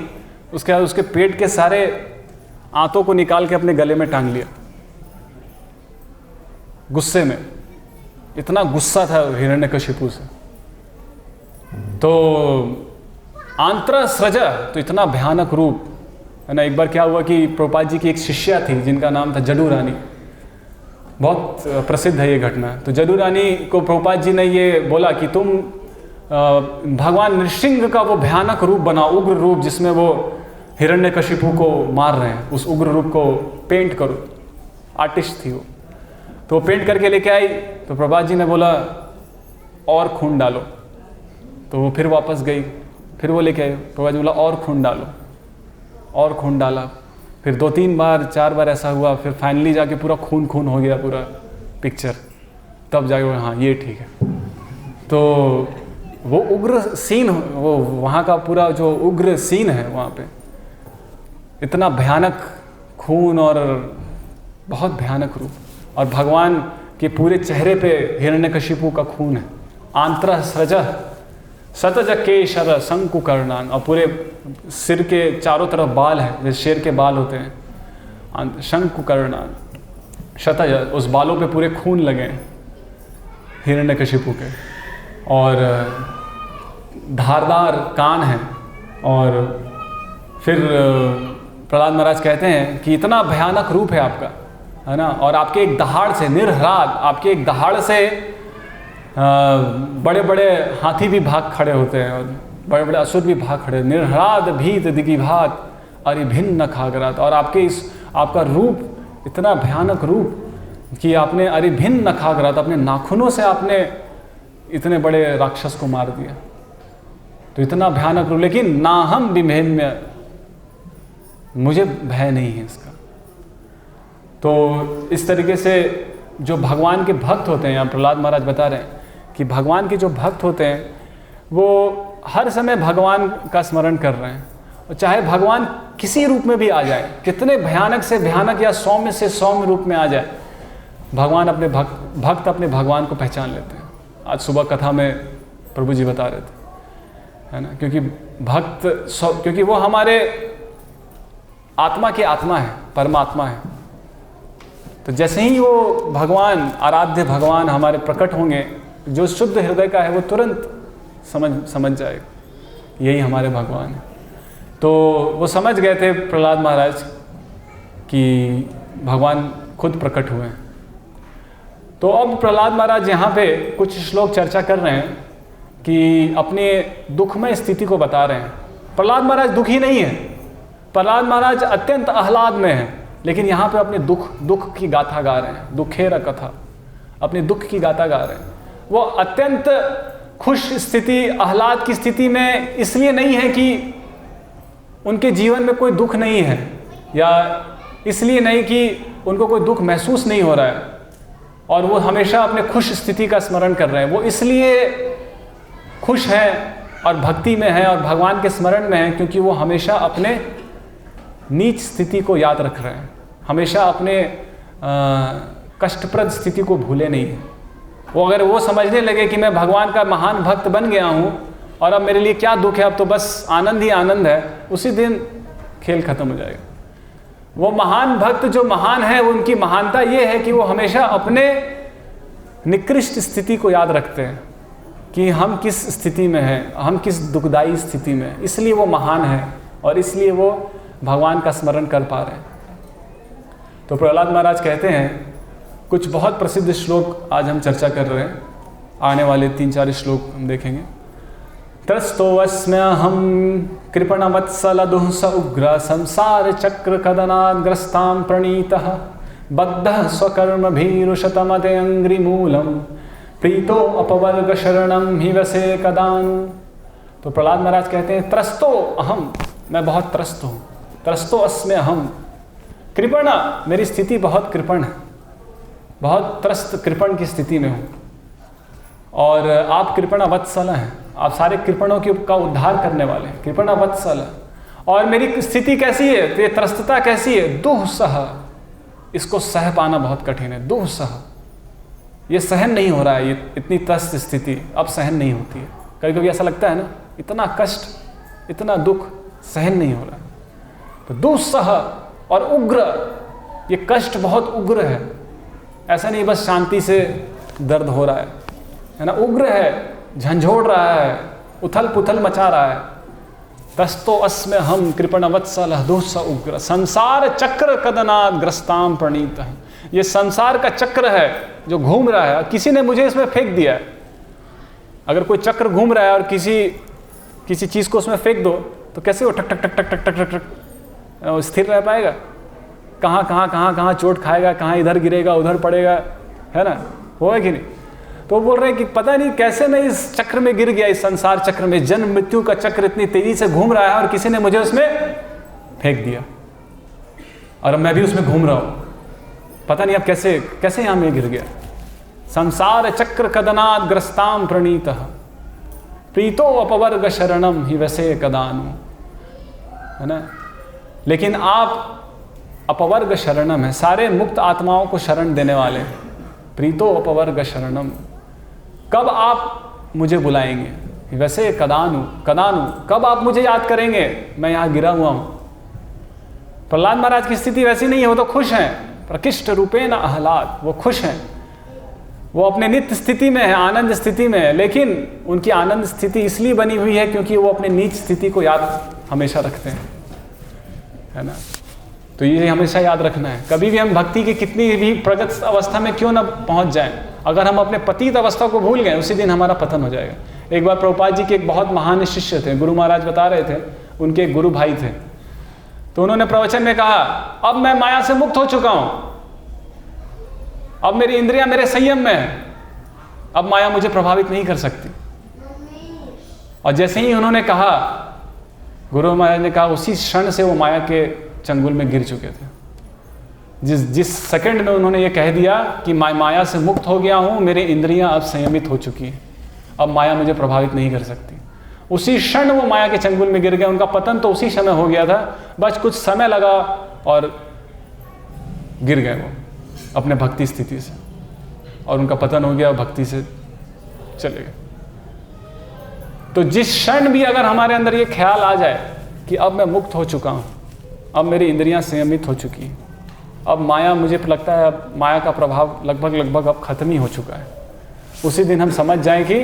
उसके पेट के सारे आंतों को निकाल के अपने गले में टांग लिया गुस्से में। इतना गुस्सा था हिरण्यकशिपु से। तो आंत्रस्रज, तो इतना भयानक रूप है ना। एक बार क्या हुआ कि प्रभुपाद जी की एक शिष्या थी जिनका नाम था जडू रानी, बहुत प्रसिद्ध है ये घटना। तो जडू रानी को प्रभुपाद जी ने ये बोला कि तुम भगवान नृसिंह का वो भयानक रूप बनाओ, उग्र रूप, जिसमें वो हिरण्यकशिपु को मार रहे हैं, उस उग्र रूप को पेंट करो। आर्टिस्ट थी वो, तो पेंट करके लेके आई। तो प्रभुपाद जी ने बोला और खून डालो, तो वो फिर वापस गई, फिर वो लेके आए। प्रभुपाद जी बोला और खून डालो, और खून डाला, फिर 2-3 बार 4 बार ऐसा हुआ, फिर फाइनली जाके पूरा खून हो गया पूरा पिक्चर। तब जाके हाँ ये ठीक है। तो वो उग्र सीन, वो वहाँ का पूरा जो उग्र सीन है वहाँ पे, इतना भयानक खून और बहुत भयानक रूप, और भगवान के पूरे चेहरे पे हिरण्यकशिपु का खून है। आंत्र सृज सतज केशर शंकुकर्णान, और पूरे सिर के चारों तरफ बाल है, जैसे शेर के बाल होते हैं। शंकुकर्णान शतज, उस बालों पे पूरे खून लगे हैं हिरण्यकशिपु के, और धारदार कान है। और फिर प्रहलाद महाराज कहते हैं कि इतना भयानक रूप है आपका, है ना, और आपके एक दहाड़ से निर्ह्राद, आपके एक दहाड़ से बड़े बड़े हाथी भी भाग खड़े होते हैं और बड़े बड़े असुर भी भाग खड़े। निर्ह्राद भीत दिगिभात अरिभिन्न खागरात, और आपका रूप इतना भयानक रूप कि आपने अरिभिन्न खागरात, अपने नाखूनों से आपने इतने बड़े राक्षस को मार दिया। तो इतना भयानक रूप, लेकिन ना हम विमेन्य, मुझे भय नहीं है इसका। तो इस तरीके से जो भगवान के भक्त होते हैं, यहाँ प्रहलाद महाराज बता रहे हैं कि भगवान के जो भक्त होते हैं वो हर समय भगवान का स्मरण कर रहे हैं, और चाहे भगवान किसी रूप में भी आ जाए, कितने भयानक से भयानक या सौम्य से सौम्य रूप में आ जाए, भगवान अपने भक्त अपने भगवान को पहचान लेते हैं। आज सुबह कथा में प्रभु जी बता रहे थे, है ना, क्योंकि भक्त, क्योंकि वो हमारे आत्मा की आत्मा है, परमात्मा है। तो जैसे ही वो भगवान, आराध्य भगवान हमारे प्रकट होंगे, जो शुद्ध हृदय का है वो तुरंत समझ जाएगा यही हमारे भगवान है। तो वो समझ गए थे प्रहलाद महाराज कि भगवान खुद प्रकट हुए हैं। तो अब प्रहलाद महाराज यहाँ पे कुछ श्लोक चर्चा कर रहे हैं कि अपने दुखमय स्थिति को बता रहे हैं। प्रहलाद महाराज दुखी नहीं है, प्रहलाद महाराज अत्यंत आह्लाद में है, लेकिन यहाँ पे अपने दुख की गाथा गा रहे हैं। दुखेर कथा, अपने दुख की गाथा गा रहे हैं। वो अत्यंत खुश स्थिति, आह्लाद की स्थिति में इसलिए नहीं है कि उनके जीवन में कोई दुख नहीं है, या इसलिए नहीं कि उनको कोई दुख महसूस नहीं हो रहा है और वो हमेशा अपने खुश स्थिति का स्मरण कर रहे हैं। वो इसलिए खुश हैं और भक्ति में हैं और भगवान के स्मरण में हैं क्योंकि वो हमेशा अपने नीच स्थिति को याद रख रहे हैं, हमेशा अपने कष्टप्रद स्थिति को भूले नहीं हैं। वो अगर वो समझने लगे कि मैं भगवान का महान भक्त बन गया हूँ और अब मेरे लिए क्या दुख है, अब तो बस आनंद ही आनंद है, उसी दिन खेल खत्म हो जाएगा। वो महान भक्त जो महान है, उनकी महानता ये है कि वो हमेशा अपने निकृष्ट स्थिति को याद रखते हैं कि हम किस स्थिति में हैं, हम किस दुखदाई स्थिति में, इसलिए वो महान है और इसलिए वो भगवान का स्मरण कर पा रहे हैं। तो प्रहलाद महाराज कहते हैं, कुछ बहुत प्रसिद्ध श्लोक आज हम चर्चा कर रहे हैं, आने वाले 3-4 श्लोक हम देखेंगे। त्रस्तोऽस्म्यहं कृपणवत्सल दुःस उग्र संसार चक्र कदनाग्रस्तां प्रणीतः बद्धः स्वकर्मभिरुशतमते अंग्रिमूलम प्रीतो अपवर्ग शरणं हि वसे कदानु। तो प्रहलाद महाराज कहते हैं, त्रस्तो अहम, मैं बहुत त्रस्त हूँ। त्रस्तो अस्म्यहं, कृपण, मेरी स्थिति बहुत कृपण है, बहुत त्रस्त कृपण की स्थिति में हूँ। और आप कृपण वत्सल हैं, आप सारे कृपणों का उद्धार करने वाले हैं, कृपण वत्सल। और मेरी स्थिति कैसी है, तो ये त्रस्तता कैसी है, दुःसह, इसको सह पाना बहुत कठिन है। दुःसह, ये सहन नहीं हो रहा है, ये इतनी त्रस्त स्थिति अब सहन नहीं होती है। कभी कभी ऐसा लगता है ना, इतना कष्ट, इतना दुख सहन नहीं हो रहा है। तो दुःसह और उग्र, ये कष्ट बहुत उग्र है, ऐसा नहीं बस शांति से दर्द हो रहा है ना, उग्र है, झंझोड़ रहा है, उथल पुथल मचा रहा है। तस्तो अस्म्य हम कृपण वत्सल दुःस उग्र संसार चक्र कदनाद ग्रस्ताम प्रणीत। ये संसार का चक्र है जो घूम रहा है, किसी ने मुझे इसमें फेंक दिया है। अगर कोई चक्र घूम रहा है और किसी चीज को उसमें फेंक दो तो कैसे वो टक टक टक टक टक टक टक टक स्थिर रह पाएगा? कहाँ चोट खाएगा, कहाँ इधर गिरेगा, उधर पड़ेगा, है ना, होगा कि नहीं? तो बोल रहे हैं कि पता नहीं कैसे मैं इस चक्र में गिर गया, इस संसार चक्र में, जन्म मृत्यु का चक्र इतनी तेजी से घूम रहा है और किसी ने मुझे उसमें फेंक दिया और मैं भी उसमें घूम रहा हूँ। पता नहीं अब कैसे यहाँ में गिर गया। संसार चक्र कदनाद ग्रस्ताम प्रणीतः प्रीतो अपवर्ग शरणम ही वैसे कदानु, है ना। लेकिन आप अपवर्ग शरणम है, सारे मुक्त आत्माओं को शरण देने वाले, प्रीतो अपवर्ग शरणम। कब आप मुझे बुलाएंगे? वैसे कदानु कदानु, कब आप मुझे याद करेंगे? मैं यहाँ गिरा हुआ हूँ। प्रहलाद महाराज की स्थिति वैसी नहीं है, वो तो खुश हैं, प्रकृष्ट रूपेण आह्लाद, वो खुश हैं, वो अपने नित्य स्थिति में है, आनंद स्थिति में है। लेकिन उनकी आनंद स्थिति इसलिए बनी हुई है क्योंकि वो अपने नीच स्थिति को याद हमेशा रखते हैं, है ना। तो ये हमेशा याद रखना है। कभी भी हम भक्ति की कितनी भी प्रगत अवस्था में क्यों ना पहुंच जाएं, अगर हम अपने पतित अवस्था को भूल गए, उसी दिन हमारा पतन हो जाएगा। एक बार प्रभुपाद जी के एक बहुत महान शिष्य थे, गुरु महाराज बता रहे थे, उनके एक गुरु भाई थे। तो उन्होंने प्रवचन में कहा, अब मैं माया से मुक्त हो चुका हूं, अब मेरी इंद्रियां मेरे संयम में है, अब माया मुझे प्रभावित नहीं कर सकती। और जैसे ही उन्होंने कहा, गुरु महाराज ने कहा, उसी क्षण से वो माया के चंगुल में गिर चुके थे। जिस सेकंड में उन्होंने ये कह दिया कि मैं माया से मुक्त हो गया हूं, मेरी इंद्रियां अब संयमित हो चुकी हैं, अब माया मुझे प्रभावित नहीं कर सकती, उसी क्षण वो माया के चंगुल में गिर गए। उनका पतन तो उसी समय हो गया था, बस कुछ समय लगा और गिर गए वो अपने भक्ति स्थिति से, और उनका पतन हो गया, भक्ति से चले गए। तो जिस क्षण भी अगर हमारे अंदर ये ख्याल आ जाए कि अब मैं मुक्त हो चुका हूं, अब मेरी इंद्रियां संयमित हो चुकी हैं, अब माया, मुझे लगता है अब माया का प्रभाव लगभग अब खत्म ही हो चुका है, उसी दिन हम समझ जाएं कि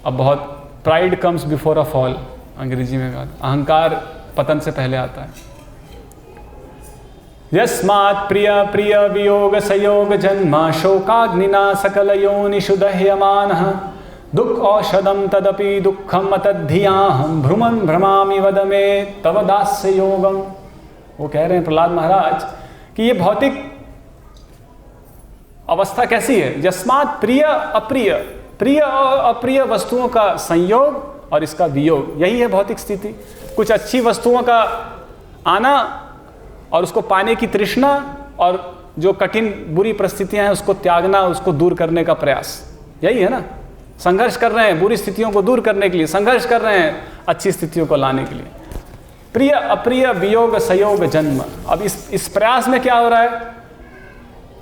अब बहुत pride comes before a fall, अंग्रेजी में कहा, अहंकार पतन से पहले आता है। यस्मात् प्रिय प्रिय वियोग संयोग जन्म शोकाग्निना सकल योनिषु दह्यमानः दुख औषधम तदपि दुखम अतद्धियाहम भ्रुमन भ्रमामि वद मे तव दास्य योगम। वो कह रहे हैं प्रहलाद महाराज कि ये भौतिक अवस्था कैसी है? यस्मात् प्रिय अप्रिय, प्रिय और अप्रिय वस्तुओं का संयोग और इसका वियोग, यही है भौतिक स्थिति। कुछ अच्छी वस्तुओं का आना और उसको पाने की तृष्णा, और जो कठिन बुरी परिस्थितियां हैं उसको त्यागना, उसको दूर करने का प्रयास, यही है ना। संघर्ष कर रहे हैं बुरी स्थितियों को दूर करने के लिए, संघर्ष कर रहे हैं अच्छी स्थितियों को लाने के लिए। प्रिय अप्रिय वियोग संयोग जन्म। अब इस प्रयास में क्या हो रहा है?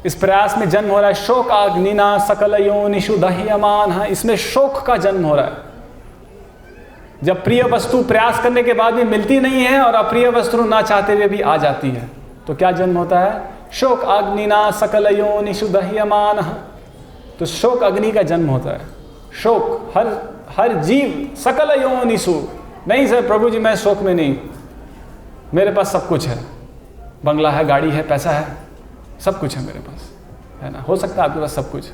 इस प्रयास में जन्म हो रहा है शोक अग्निना सकल योनिषु दह्यमान। इसमें शोक का जन्म हो रहा है। जब प्रिय वस्तु प्रयास करने के बाद भी मिलती नहीं है और अप्रिय वस्तु ना चाहते हुए भी आ जाती है, तो क्या जन्म होता है? शोक अग्निना सकल योनिषु दह्यमान। तो शोक अग्नि का जन्म होता है। शोक हर जीव सकल योनिषु, नहीं सर प्रभु जी मैं शोक में नहीं, मेरे पास सब कुछ है, बंगला है, गाड़ी है, पैसा है, सब कुछ है मेरे पास, है ना। हो सकता है आपके पास सब कुछ,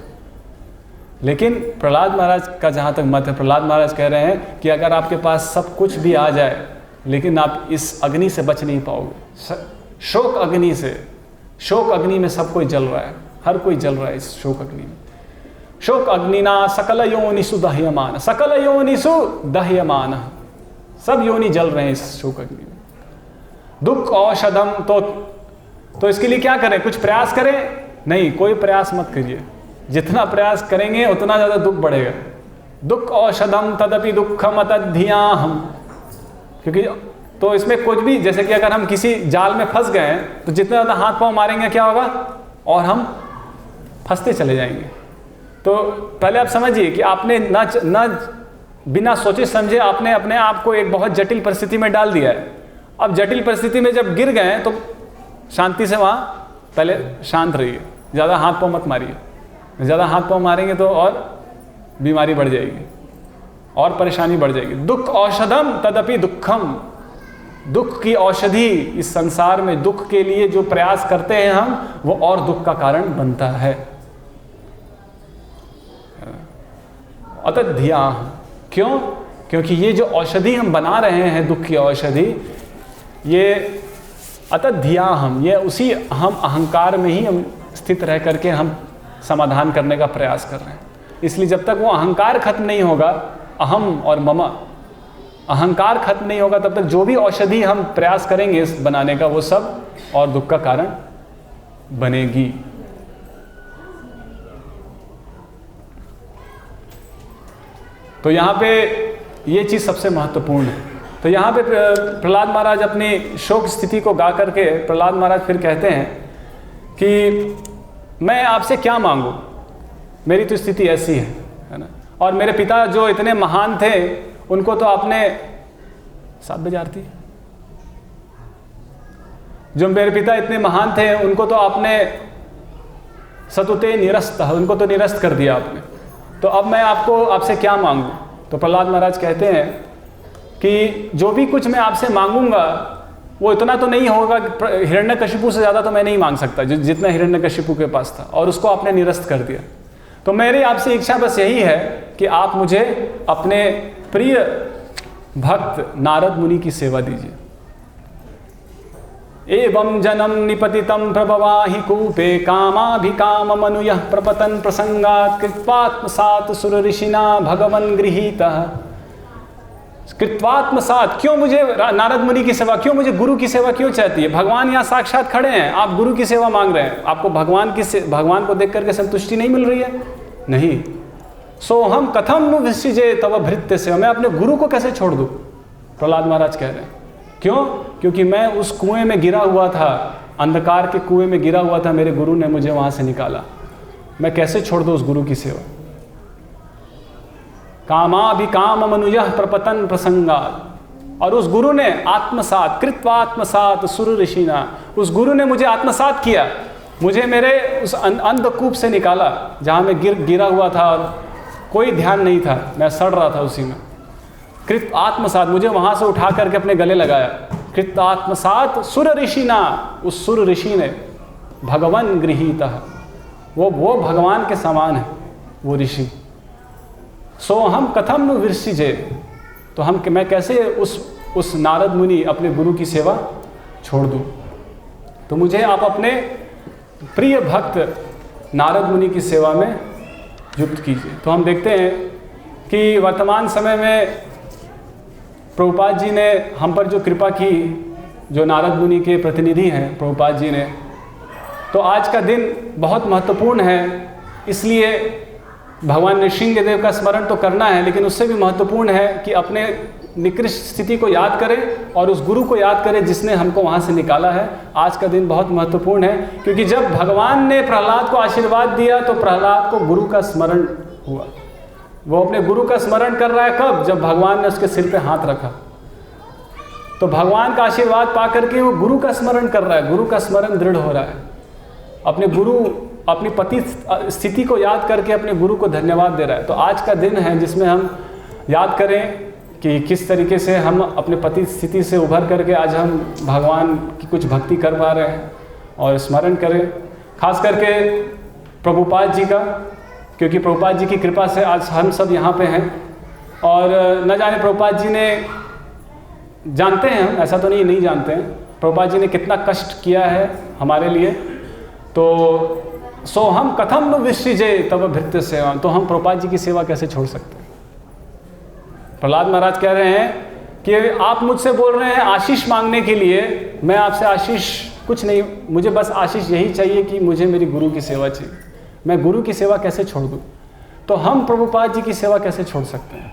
लेकिन प्रहलाद महाराज का जहाँ तक मत है, प्रहलाद महाराज कह रहे हैं कि अगर आपके पास सब कुछ भी आ जाए लेकिन आप इस अग्नि से बच नहीं पाओगे, शोक अग्नि से। शोक अग्नि में सब कोई जल रहा है, हर कोई जल रहा है इस शोक अग्नि में। शोक अग्निना सकल योनिषु दह्यमान, सकल योनिषु दह्यमान, सब योनि जल रहे हैं इस शोक अग्नि में। दुख औषधम, तो इसके लिए क्या करें? कुछ प्रयास करें? नहीं, कोई प्रयास मत करिए। जितना प्रयास करेंगे उतना ज़्यादा दुख बढ़ेगा। दुख औषधम तदपि दुखम अतद्धियाहम। क्योंकि तो इसमें कुछ भी, जैसे कि अगर हम किसी जाल में फंस गए हैं तो जितना ज़्यादा हाथ पांव मारेंगे क्या होगा? और हम फंसते चले जाएंगे। तो पहले आप समझिए कि आपने न बिना सोचे समझे आपने अपने आप को एक बहुत जटिल परिस्थिति में डाल दिया है। अब जटिल परिस्थिति में जब गिर गए तो शांति से वहाँ पहले शांत रहिए, ज़्यादा हाथ पांव मत मारिए। ज़्यादा हाथ पांव मारेंगे तो और बीमारी बढ़ जाएगी और परेशानी बढ़ जाएगी। दुख औषधम तदपि दुखम, दुख की औषधि इस संसार में, दुख के लिए जो प्रयास करते हैं हम, वो और दुख का कारण बनता है। अतद्धिया, क्यों? क्योंकि ये जो औषधि हम बना रहे हैं, दुख की औषधि, ये अतद्धिया हम, ये उसी हम अहंकार में ही हम स्थित रह करके हम समाधान करने का प्रयास कर रहे हैं। इसलिए जब तक वो अहंकार खत्म नहीं होगा, अहम और मम अहंकार खत्म नहीं होगा, तब तक जो भी औषधि हम प्रयास करेंगे इस बनाने का, वो सब और दुख का कारण बनेगी। तो यहाँ पे ये चीज़ सबसे महत्वपूर्ण है। तो यहाँ पे प्रहलाद महाराज अपनी शोक स्थिति को गा करके प्रहलाद महाराज फिर कहते हैं कि मैं आपसे क्या मांगू, मेरी तो स्थिति ऐसी है ना। और मेरे पिता जो इतने महान थे उनको तो आपने 7 बजे आरती, जो मेरे पिता इतने महान थे उनको तो आपने सतुते निरस्त, उनको तो निरस्त कर दिया आपने, तो अब मैं आपसे क्या मांगू। तो प्रहलाद महाराज कहते हैं कि जो भी कुछ मैं आपसे मांगूंगा वो इतना तो नहीं होगा, हिरण्यकशिपु से ज़्यादा तो मैं नहीं मांग सकता जितना हिरण्यकशिपु के पास था, और उसको आपने निरस्त कर दिया। तो मेरी आपसे इच्छा बस यही है कि आप मुझे अपने प्रिय भक्त नारद मुनि की सेवा दीजिए। एवं जनम निपतितम प्रभवाहि कूपे कामाभिकाम मनुयः प्रपतन प्रसंगात् कृत्वात्मसात् सुर ऋषिना भगवन् गृहीतः। कृत्वात्मसात्, क्यों मुझे नारद मुनि की सेवा, क्यों मुझे गुरु की सेवा क्यों चाहती है? भगवान यहाँ साक्षात खड़े हैं, आप गुरु की सेवा मांग रहे हैं, आपको भगवान को देख करके संतुष्टि नहीं मिल रही है? नहीं। सोहम कथम नु विसृजे तव भृत्य सेवा, मैं अपने गुरु को कैसे छोड़ दूँ? प्रहलाद महाराज कह रहे हैं। क्यों? क्योंकि मैं उस कुएं में गिरा हुआ था, अंधकार के कुएं में गिरा हुआ था, मेरे गुरु ने मुझे वहां से निकाला, मैं कैसे छोड़ दूँ उस गुरु की सेवा? कामाभिकाम मनुयः प्रपतन प्रसंगात्, और उस गुरु ने आत्मसात, कृत्वात्मसात सुर ऋषिना, उस गुरु ने मुझे आत्मसात किया, मुझे मेरे उस अंधकूप से निकाला जहाँ मैं गिरा हुआ था और कोई ध्यान नहीं था, मैं सड़ रहा था उसी में। कृत आत्मसात, मुझे वहाँ से उठा करके अपने गले लगाया। कृत आत्मसात सुर ऋषिना, उस सुर ऋषि ने भगवान गृहीतः, वो भगवान के समान है वो ऋषि। सो हम कथम नु विसृजे, तो मैं कैसे उस नारद मुनि अपने गुरु की सेवा छोड़ दूँ? तो मुझे आप अपने प्रिय भक्त नारद मुनि की सेवा में युक्त कीजिए। तो हम देखते हैं कि वर्तमान समय में प्रभुपाद जी ने हम पर जो कृपा की, जो नारद मुनि के प्रतिनिधि हैं प्रभुपाद जी ने, तो आज का दिन बहुत महत्वपूर्ण है। इसलिए भगवान नृसिंहदेव का स्मरण तो करना है, लेकिन उससे भी महत्वपूर्ण है कि अपने निकृष्ट स्थिति को याद करें और उस गुरु को याद करें जिसने हमको वहाँ से निकाला है। आज का दिन बहुत महत्वपूर्ण है, क्योंकि जब भगवान ने प्रहलाद को आशीर्वाद दिया तो प्रहलाद को गुरु का स्मरण हुआ। वो अपने गुरु का स्मरण कर रहा है कब? जब भगवान ने उसके सिर पे हाथ रखा, तो भगवान का आशीर्वाद पा करके वो गुरु का स्मरण कर रहा है, गुरु का स्मरण दृढ़ हो रहा है। अपने गुरु, अपनी पति स्थिति को याद करके अपने गुरु को धन्यवाद दे रहा है। तो आज का दिन है जिसमें हम याद करें कि किस तरीके से हम अपने पति स्थिति से उभर करके आज हम भगवान की कुछ भक्ति कर पा रहे हैं, और स्मरण करें खास करके प्रभुपाद जी का, क्योंकि प्रभुपाद जी की कृपा से आज हम सब यहाँ पे हैं। और न जाने प्रभुपाद जी ने, जानते हैं हम, ऐसा तो नहीं जानते हैं, प्रभुपाद जी ने कितना कष्ट किया है हमारे लिए। तो सो हम कथम नु विसृजे तव भृत्य सेवा, तो हम प्रभुपाद जी की सेवा कैसे छोड़ सकते हैं? प्रहलाद महाराज कह रहे हैं कि आप मुझसे बोल रहे हैं आशीष मांगने के लिए, मैं आपसे आशीष कुछ नहीं, मुझे बस आशीष यही चाहिए कि मुझे मेरी गुरु की सेवा चाहिए। मैं गुरु की सेवा कैसे छोड़ दूँ? तो हम प्रभुपाद जी की सेवा कैसे छोड़ सकते हैं?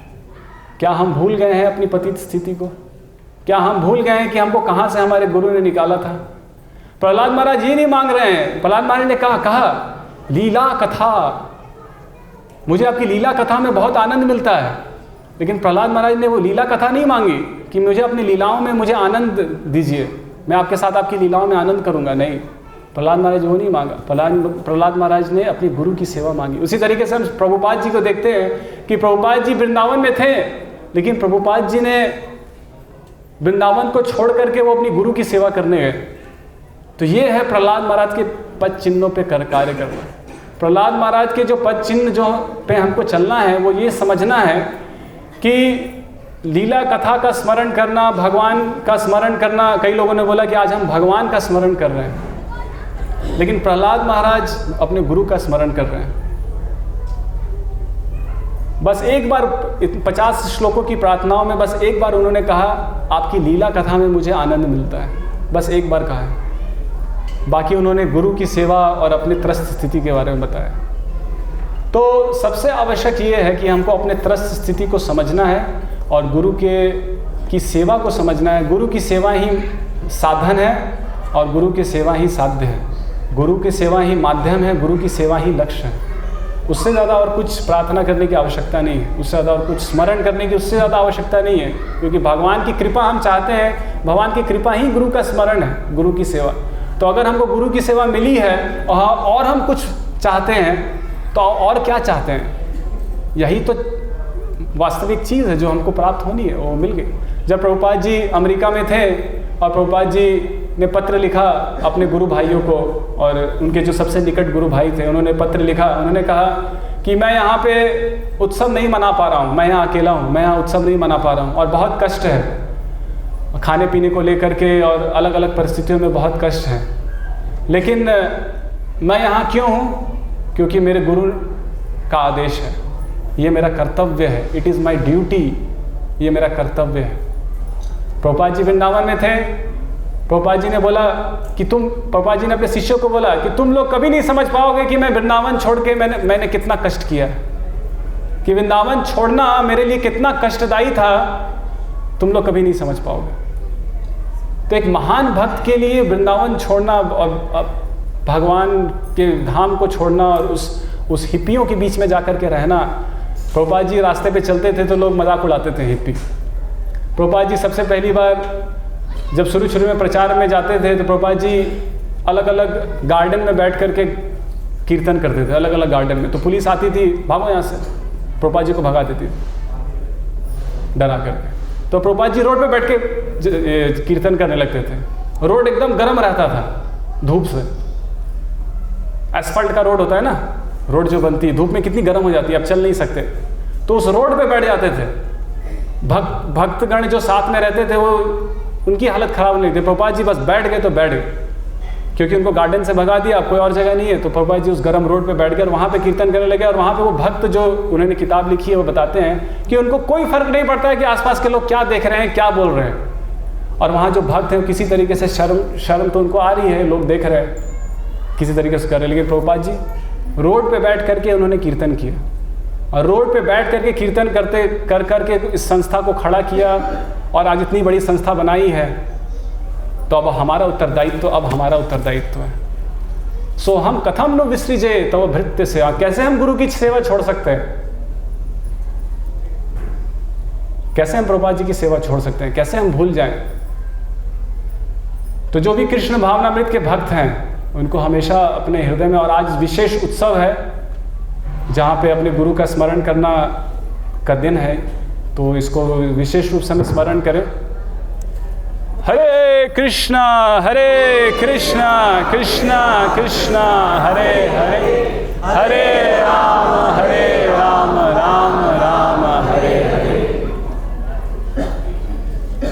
क्या हम भूल गए हैं अपनी पतित स्थिति को? क्या हम भूल गए हैं कि हमको कहाँ से हमारे गुरु ने निकाला था? प्रहलाद महाराज ये नहीं मांग रहे हैं। प्रहलाद महाराज ने कहा लीला कथा, मुझे आपकी लीला कथा में बहुत आनंद मिलता है। लेकिन प्रहलाद महाराज ने वो लीला कथा नहीं मांगी कि मुझे अपनी लीलाओं में मुझे आनंद दीजिए, मैं आपके साथ आपकी लीलाओं में आनंद करूंगा। नहीं, प्रहलाद महाराज वो नहीं मांगा। प्रहलाद महाराज ने अपनी गुरु की सेवा मांगी। उसी तरीके से हम प्रभुपाद जी को देखते हैं कि प्रभुपाद जी वृंदावन में थे, लेकिन प्रभुपाद जी ने वृंदावन को छोड़ करके वो अपनी गुरु की सेवा करने गए। तो ये है प्रहलाद महाराज के पद चिन्हों पे कार्य करना। प्रहलाद महाराज के जो पद चिन्ह जो पे हमको चलना है वो ये समझना है कि लीला कथा का स्मरण करना, भगवान का स्मरण करना। कई लोगों ने बोला कि आज हम भगवान का स्मरण कर रहे हैं, लेकिन प्रहलाद महाराज अपने गुरु का स्मरण कर रहे हैं। बस एक बार 50 श्लोकों की प्रार्थनाओं में बस एक बार उन्होंने कहा आपकी लीला कथा में मुझे आनंद मिलता है, बस एक बार कहा है। बाकी उन्होंने गुरु की सेवा और अपनी त्रस्त स्थिति के बारे में बताया। तो सबसे आवश्यक ये है कि हमको अपने त्रस्त स्थिति को समझना है और गुरु के की सेवा को समझना है। गुरु की सेवा ही साधन है और गुरु की सेवा ही साध्य है। गुरु की सेवा ही माध्यम है, गुरु की सेवा ही लक्ष्य है। उससे ज़्यादा और कुछ प्रार्थना करने की आवश्यकता नहीं है, उससे ज़्यादा और कुछ स्मरण करने की उससे ज़्यादा आवश्यकता नहीं है, क्योंकि भगवान की कृपा हम चाहते हैं। भगवान की कृपा ही गुरु का स्मरण है, गुरु की सेवा। तो अगर हमको गुरु की सेवा मिली है और हम कुछ चाहते हैं तो और क्या चाहते हैं? यही तो वास्तविक चीज़ है जो हमको प्राप्त होनी है, वो मिल गई। जब प्रभुपाद जी अमेरिका में थे और प्रभुपाद जी ने पत्र लिखा अपने गुरु भाइयों को, और उनके जो सबसे निकट गुरु भाई थे उन्होंने पत्र लिखा। उन्होंने कहा कि मैं यहाँ पे उत्सव नहीं मना पा रहा हूँ, मैं यहाँ अकेला हूँ, मैं यहाँ उत्सव नहीं मना पा रहा हूँ और बहुत कष्ट है, खाने पीने को लेकर के और अलग अलग परिस्थितियों में बहुत कष्ट है। लेकिन मैं यहाँ क्यों हूँ? क्योंकि मेरे गुरु का आदेश है, ये मेरा कर्तव्य है, इट इज़ माई ड्यूटी, ये मेरा कर्तव्य है। प्रभुपाद जी वृंदावन में थे। प्रभुपाद जी ने बोला कि प्रभुपाद जी ने अपने शिष्यों को बोला कि तुम लोग कभी नहीं समझ पाओगे कि मैं वृंदावन छोड़ के मैंने कितना कष्ट किया, कि वृंदावन छोड़ना मेरे लिए कितना कष्टदायी था, तुम लोग कभी नहीं समझ पाओगे। तो एक महान भक्त के लिए वृंदावन छोड़ना और भगवान के धाम को छोड़ना और उस हिप्पियों के बीच में जाकर के रहना। प्रभुपाद जी रास्ते पे चलते थे तो लोग मजाक उड़ाते थे, हिप्पी। प्रभुपाद जी सबसे पहली बार जब शुरू में प्रचार में जाते थे तो प्रभुपाद जी अलग अलग गार्डन में बैठ करके कीर्तन करते थे, अलग अलग गार्डन में। तो पुलिस आती थी, भागो यहाँ से, प्रभुपाद जी को भगा देती थी डरा करके। तो प्रभुपाद जी रोड पे बैठ के कीर्तन करने लगते थे। रोड एकदम गर्म रहता था धूप से, एस्फल्ट का रोड होता है ना, रोड जो बनती है धूप में कितनी गर्म हो जाती है, अब चल नहीं सकते। तो उस रोड पे बैठ जाते थे। भक्तगण जो साथ में रहते थे वो उनकी हालत खराब नहीं थी। प्रभुपाद जी बस बैठ गए तो बैठ गए, क्योंकि उनको गार्डन से भगा दिया, अब कोई और जगह नहीं है। तो प्रभुपाद जी उस गर्म रोड पे बैठ गए और वहाँ पे कीर्तन करने लगे। और वहाँ पे वो भक्त जो उन्होंने किताब लिखी है वो बताते हैं कि उनको कोई फर्क नहीं पड़ता है कि आसपास के लोग क्या देख रहे हैं, क्या बोल रहे हैं। और वहाँ जो भक्त हैं किसी तरीके से शर्म तो उनको आ रही है, लोग देख रहे हैं, किसी तरीके से कर रहे हैं। लेकिन प्रभुपाद जी रोड पे बैठ करके उन्होंने कीर्तन किया, और रोड पे बैठ करके कीर्तन करके इस संस्था को खड़ा किया और आज इतनी बड़ी संस्था बनाई है। तो अब हमारा उत्तरदायित्व है। सो हम कथम नु विसृजे तव भृत्य सेवा, कैसे हम गुरु की सेवा छोड़ सकते हैं? कैसे हम प्रभुपाद जी की सेवा छोड़ सकते हैं? कैसे हम भूल जाएं? तो जो भी कृष्ण भावनामृत के भक्त हैं उनको हमेशा अपने हृदय में, और आज विशेष उत्सव है जहाँ पे अपने गुरु का स्मरण करना का दिन है, तो इसको विशेष रूप से हम स्मरण करें। हरे कृष्णा कृष्णा कृष्णा हरे हरे, हरे राम